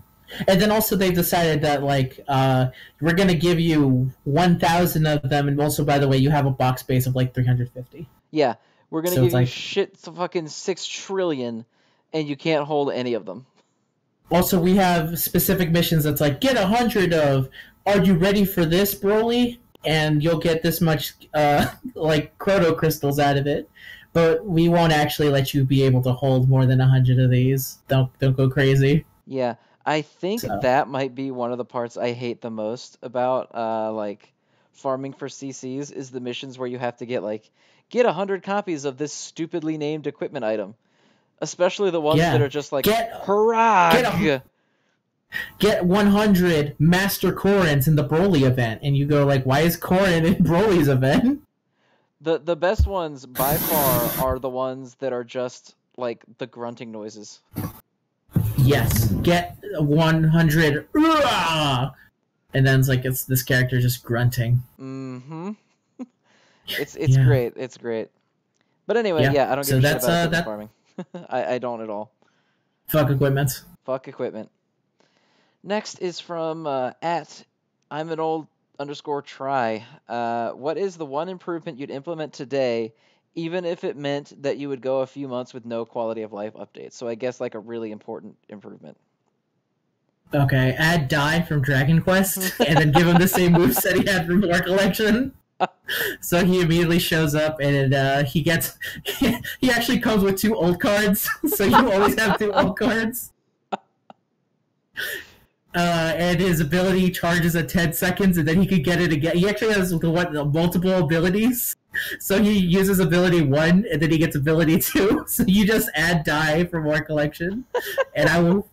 And then also they've decided that like we're gonna give you 1,000 of them, and also by the way you have a box base of like 350. Yeah, we're gonna give you shit to fucking 6 trillion, and you can't hold any of them. Also, we have specific missions that's like, get 100 of, are you ready for this, Broly? And you'll get this much, like, Chrono Crystals out of it. but we won't actually let you be able to hold more than 100 of these. Don't go crazy. Yeah, I think So that might be one of the parts I hate the most about like farming for CCs is the missions where you have to get 100 copies of this stupidly named equipment item, especially the ones that yeah, are just like get get a, hurrah. get 100 Master Corins in the Broly event, and you go like, why is Corin in Broly's event? The best ones by far are the ones that are just like the grunting noises. Yes, get 100, and then it's this character just grunting. Mm-hmm. It's Yeah, great. It's great. But anyway, yeah. yeah, I don't give So a shit that's about equipment that. farming. I don't at all. Fuck equipment. Fuck equipment. Next is from at I'm an old underscore try. What is the one improvement you'd implement today, even if it meant that you would go a few months with no quality of life updates? So I guess like a really important improvement. Okay, add Die from Dragon Quest, and then give him the same moveset he had from War Collection. So he immediately shows up, and he gets he actually comes with 2 old cards, so you always have 2 old cards. And his ability charges at 10 seconds, and then he could get it again. He actually has multiple abilities. So he uses ability 1, and then he gets ability 2. So you just add Die from War Collection, and I will.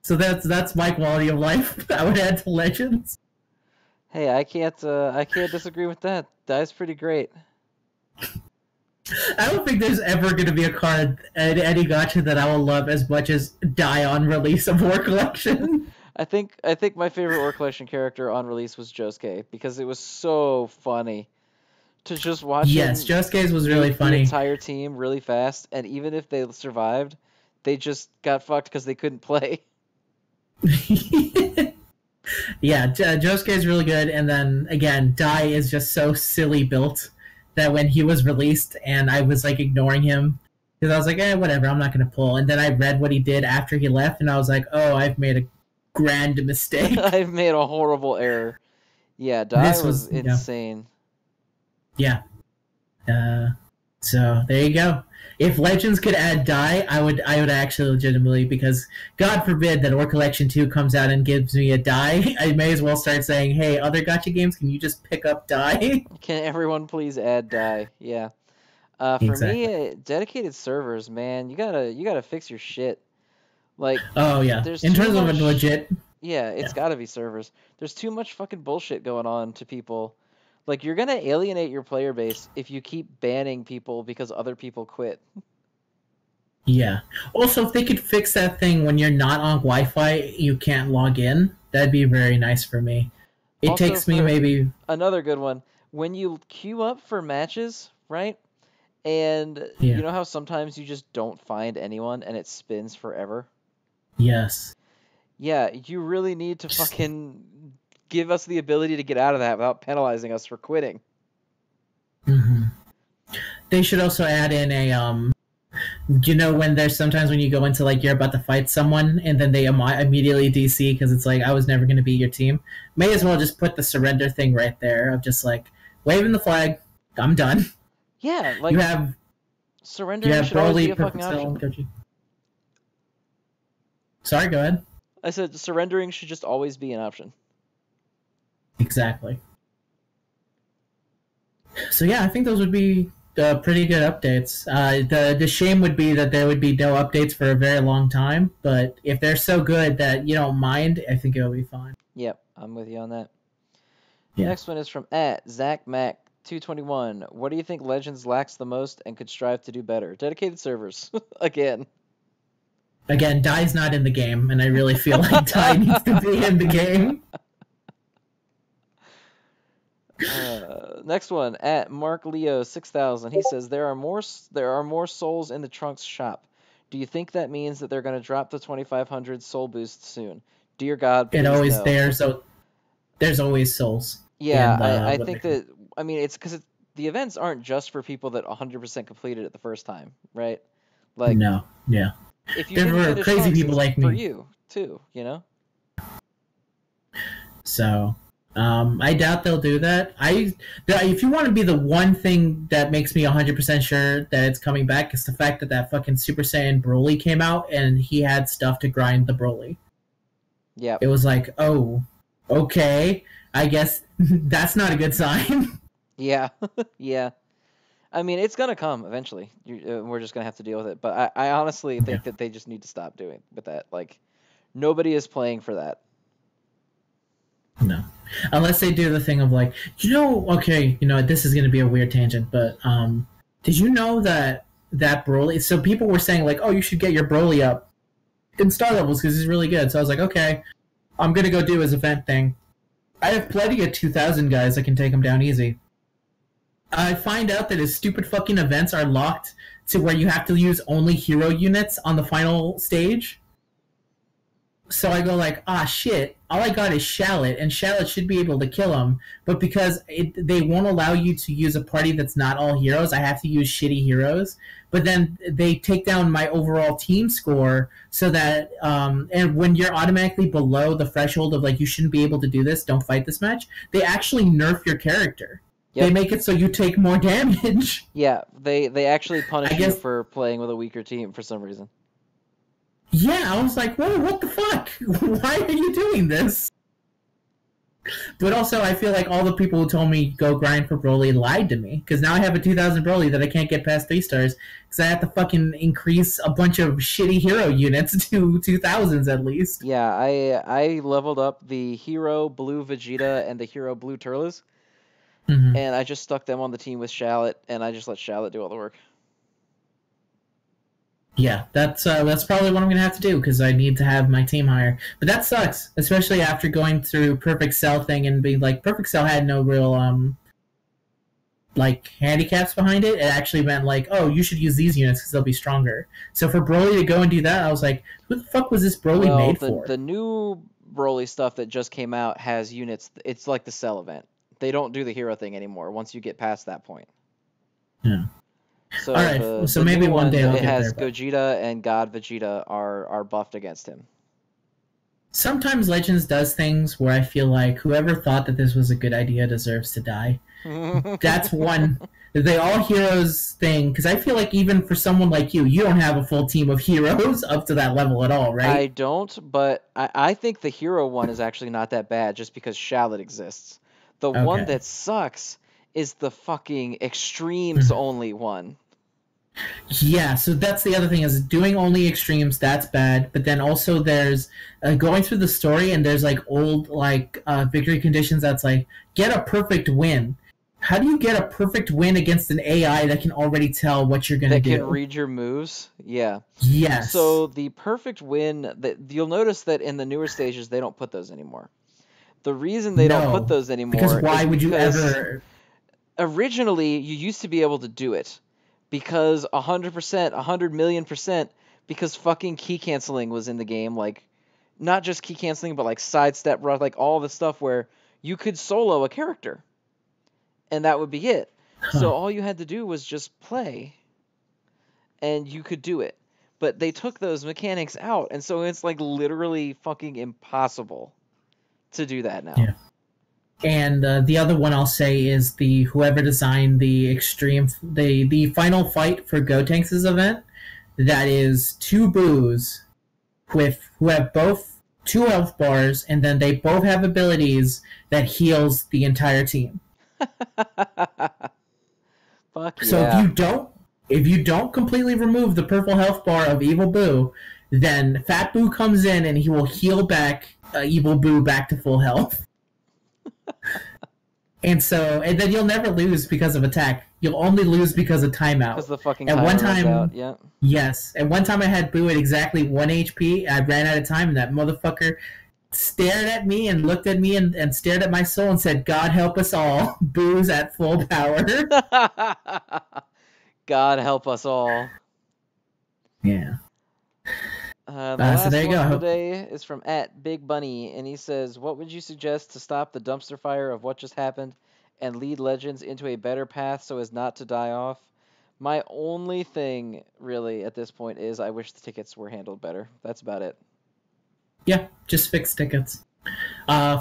So that's my quality of life. I would add to Legends. Hey, I can't disagree with that. That's pretty great. I don't think there's ever going to be a card in any gacha that I will love as much as Die on release of War Collection. I think my favorite War Collection character on release was Josuke because it was so funny to just watch Yes, him Josuke's was really nuke the funny. entire team really fast, and even if they survived, they just got fucked because they couldn't play. Yeah, Josuke is really good, and then again, Dai is just so silly built that when he was released, and I was like ignoring him because I was like, whatever, I'm not gonna pull. And then I read what he did after he left, and I was like, oh, I've made a grand mistake. I've made a horrible error. Yeah, Dai was insane. Yeah. So there you go. If Legends could add Die, I would actually legitimately, because God forbid that War Collection 2 comes out and gives me a Die, I may as well start saying, hey, other gacha games, can you just pick up Die? Can everyone please add Dai? Yeah. For Exactly. me, dedicated servers, man, you gotta fix your shit. Like, Oh yeah. there's In too terms of a much. legit, Yeah, it's gotta be servers. There's too much fucking bullshit going on to people. Like, you're gonna alienate your player base if you keep banning people because other people quit. yeah. Also, if they could fix that thing when you're not on Wi-Fi, you can't log in. That'd be very nice for me. It Also, takes me maybe. another good one, when you queue up for matches, right? And Yeah. you know how sometimes you just don't find anyone and it spins forever? Yes. Yeah, you really need to fucking give us the ability to get out of that without penalizing us for quitting. Hmm. They should also add in a. Do you know when there's sometimes when you go into like you're about to fight someone and then they immediately DC because it's like I was never going to be your team? May as well just put the surrender thing right there of just like waving the flag. I'm done. Yeah, like You have surrendering should always be Broly, a fucking Perfect Cell, option. Goji. Sorry, go ahead. I said surrendering should just always be an option. Exactly. So yeah, I think those would be pretty good updates. The shame would be that there would be no updates for a very long time, but if they're so good that you don't mind, I think it'll be fine. Yep, I'm with you on that. Yeah. Next one is from at Zach Mac 221. What do you think Legends lacks the most and could strive to do better? Dedicated servers. Again. Again, Dai's not in the game, and I really feel like Dai needs to be in the game. Next one at Mark Leo 6000. He says there are more souls in the Trunks shop. Do you think that means that they're going to drop the 2500 soul boost soon? Dear God, please no. There's always souls. Yeah, I think that. I mean, it's because the events aren't just for people that 100% completed it the first time, right? Like no, yeah. If you there were crazy Trunks, people like for me you too, you know. So I doubt they'll do that. If you want to be the one thing that makes me 100% sure that it's coming back, is the fact that that fucking Super Saiyan Broly came out and he had stuff to grind the Broly. Yep. It was like, oh, okay, I guess that's not a good sign. Yeah. Yeah. I mean, it's gonna come eventually. We're just gonna have to deal with it. But I honestly Yeah. think that they just need to stop doing with that. Like, nobody is playing for that. No, unless they do the thing of like, okay, this is going to be a weird tangent, but did you know that Broly? So people were saying like, oh, you should get your Broly up in Star Levels because he's really good. So I was like, okay, I'm gonna go do his event thing. I have plenty of 2,000 guys that can take him down easy. I find out that his stupid fucking events are locked to where you have to use only hero units on the final stage. So I go like, shit, all I got is Shallot, and Shallot should be able to kill him, but because they won't allow you to use a party that's not all heroes, I have to use shitty heroes. But then they take down my overall team score, so that and when you're automatically below the threshold of like you shouldn't be able to do this, don't fight this match, they actually nerf your character. Yep. They make it so you take more damage. Yeah, they actually punish you for playing with a weaker team for some reason. Yeah, I was like, whoa, what the fuck? Why are you doing this? But also, I feel like all the people who told me go grind for Broly lied to me, because now I have a 2,000 Broly that I can't get past 3 stars, because I have to fucking increase a bunch of shitty hero units to 2,000s at least. Yeah, I leveled up the hero Blue Vegeta and the hero Blue Turles, and I just stuck them on the team with Shallot, and I just let Shallot do all the work. Yeah, that's probably what I'm gonna have to do because I need to have my team higher. But that sucks, especially after going through Perfect Cell thing and being like, Perfect Cell had no real like handicaps behind it. It actually meant like, oh, you should use these units because they'll be stronger. So for Broly to go and do that, I was like, who the fuck was this Broly made for? The new Broly stuff that just came out has units. It's like the Cell event. They don't do the hero thing anymore once you get past that point. Yeah. So all right, so maybe one day I'll it get has there. Gogeta and God Vegeta are buffed against him. Sometimes Legends does things where I feel like whoever thought that this was a good idea deserves to die. That's one. The all heroes thing, because I feel like even for someone like you don't have a full team of heroes up to that level at all, right? I don't, but I think the hero one is actually not that bad just because Shallot exists. The one that sucks is the fucking extremes only one. Yeah, so that's the other thing is doing only extremes, that's bad, but then also there's going through the story and there's like old like victory conditions that's like get a perfect win. How do you get a perfect win against an AI that can already tell what you're going to do? That can read your moves? Yeah. Yes. So the perfect win, that you'll notice that in the newer stages they don't put those anymore. The reason they don't put those anymore because why would you ever? Originally, you used to be able to do it because 100%, 100 million%, because fucking key canceling was in the game. Like, not just key canceling, but like sidestep, like all the stuff where you could solo a character, and that would be it. So all you had to do was just play, and you could do it. But they took those mechanics out, and so it's like literally fucking impossible to do that now. Yeah. And the other one I'll say is the whoever designed the extreme the final fight for Gotenks' event. That is 2 boos who have both 2 health bars, and then they both have abilities that heals the entire team. Fuck so yeah. if you don't completely remove the purple health bar of Evil Boo, then Fat Boo comes in and he will heal back Evil Boo back to full health. And then you'll never lose because of attack. You'll only lose because of timeout. Because the fucking timer runs out, yeah. Yes. At one time I had Boo at exactly 1 HP. I ran out of time, and that motherfucker stared at me and looked at me and stared at my soul and said, God help us all. Boo's at full power. God help us all. Yeah. The last so there you one go. of the day is from @BigBunny, and he says, what would you suggest to stop the dumpster fire of what just happened and lead Legends into a better path so as not to die off? My only thing, really, at this point is I wish the tickets were handled better. That's about it. Yeah, just fix tickets.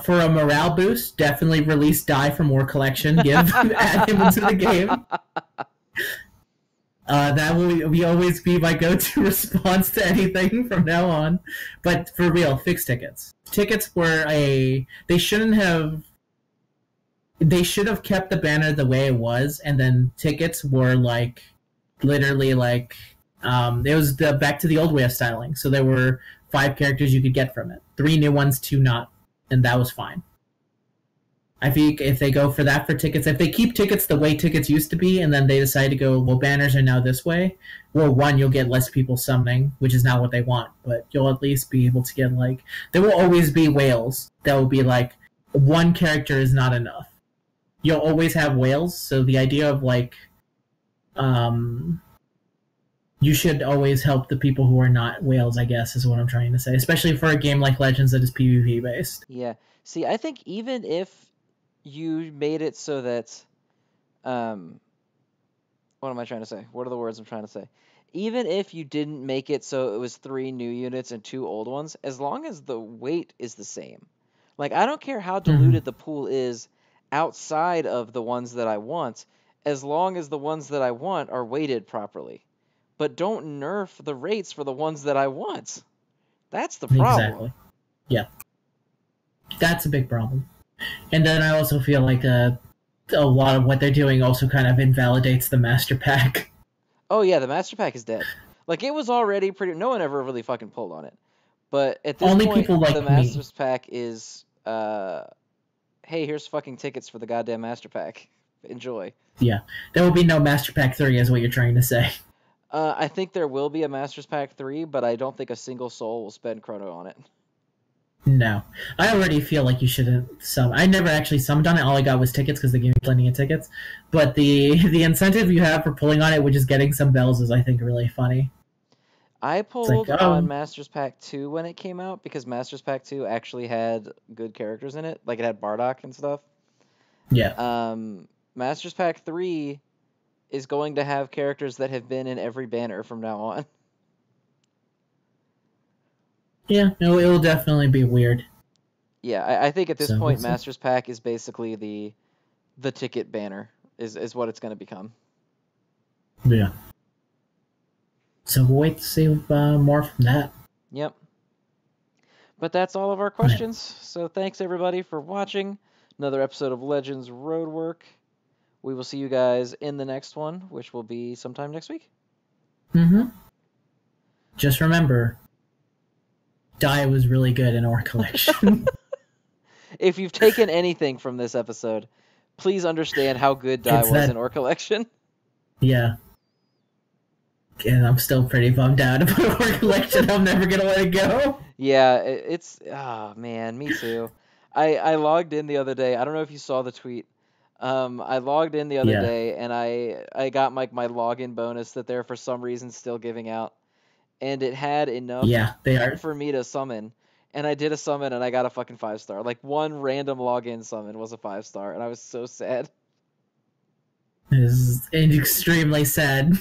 For a morale boost, definitely release Die for more collection. Add him into the game. That will always be my go-to response to anything from now on. But for real, fix tickets. Tickets were they shouldn't have. They should have kept the banner the way it was, and then tickets were like, literally like, it was the back to the old way of styling. So there were 5 characters you could get from it, 3 new ones, 2 not, and that was fine. I think if they go for that for tickets, if they keep tickets the way tickets used to be, and then they decide to go, well, banners are now this way, well, one, you'll get less people summoning, which is not what they want, but you'll at least be able to get, like, there will always be whales that will be like, one character is not enough. You'll always have whales, so the idea of, like, you should always help the people who are not whales, I guess, is what I'm trying to say, especially for a game like Legends that is PvP based. Yeah. See, I think even if you made it so that, what am I trying to say? What are the words I'm trying to say? Even if you didn't make it so it was 3 new units and 2 old ones, as long as the weight is the same. Like, I don't care how diluted the pool is outside of the ones that I want, as long as the ones that I want are weighted properly. But don't nerf the rates for the ones that I want. That's the problem. Exactly. Yeah. That's a big problem. And then I also feel like a lot of what they're doing also kind of invalidates the Master Pack. Oh yeah, the Master Pack is dead. Like, it was already pretty... No one ever really fucking pulled on it. But at this Only point, people like the Master's Pack is... hey, here's fucking tickets for the goddamn Master Pack. Enjoy. Yeah. There will be no Master Pack 3, is what you're trying to say. I think there will be a Master's Pack 3, but I don't think a single soul will spend chrono on it. No. I already feel like you shouldn't summon. I never actually summoned on it. All I got was tickets because they gave me plenty of tickets. But the incentive you have for pulling on it, which is getting some bells, is, I think, really funny. I pulled on Master's Pack 2 when it came out because Master's Pack 2 actually had good characters in it. Like, it had Bardock and stuff. Yeah. Master's Pack 3 is going to have characters that have been in every banner from now on. Yeah, it will definitely be weird. Yeah, I think at this point, Master's Pack is basically the ticket banner, is what it's going to become. Yeah. So we'll wait to see more from that. Yep. But that's all of our questions. So thanks, everybody, for watching another episode of Legends Roadwork. We will see you guys in the next one, which will be sometime next week. Just remember, Die was really good in our collection. If you've taken anything from this episode, please understand how good Die was in our collection. Yeah. And I'm still pretty bummed out about our collection. I'm never going to let it go. Yeah, it's... Oh, man, me too. I logged in the other day. I don't know if you saw the tweet. I logged in the other day, and I got my login bonus that they're for some reason still giving out. And it had enough for me to summon. And I did a summon, and I got a fucking 5-star. Like, one random login summon was a 5-star, and I was so sad. It is extremely sad.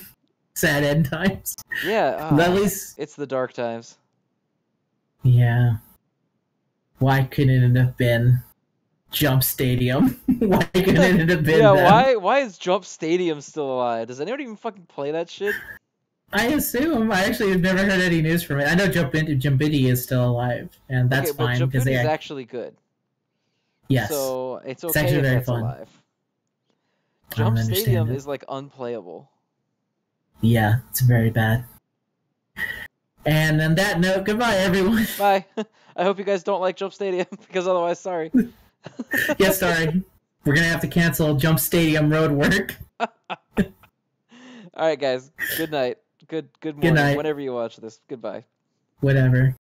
Sad end times. Yeah, at least it's the dark times. Yeah. Why couldn't it have been Jump Stadium? Why couldn't it have been them? Why is Jump Stadium still alive? Does anyone even fucking play that shit? I assume. I actually have never heard any news from it. I know Jumbiddy is still alive, and that's fine. But Jumbiddy is actually good. Yes. So it's okay if that's alive. Jump Stadium is, like, unplayable. Yeah, it's very bad. And on that note, goodbye, everyone. Bye. I hope you guys don't like Jump Stadium, because otherwise, sorry. Yeah, sorry. We're going to have to cancel Jump Stadium Roadwork. Alright, guys. Good night. Good morning. Good night. Whenever you watch this. Goodbye. Whatever.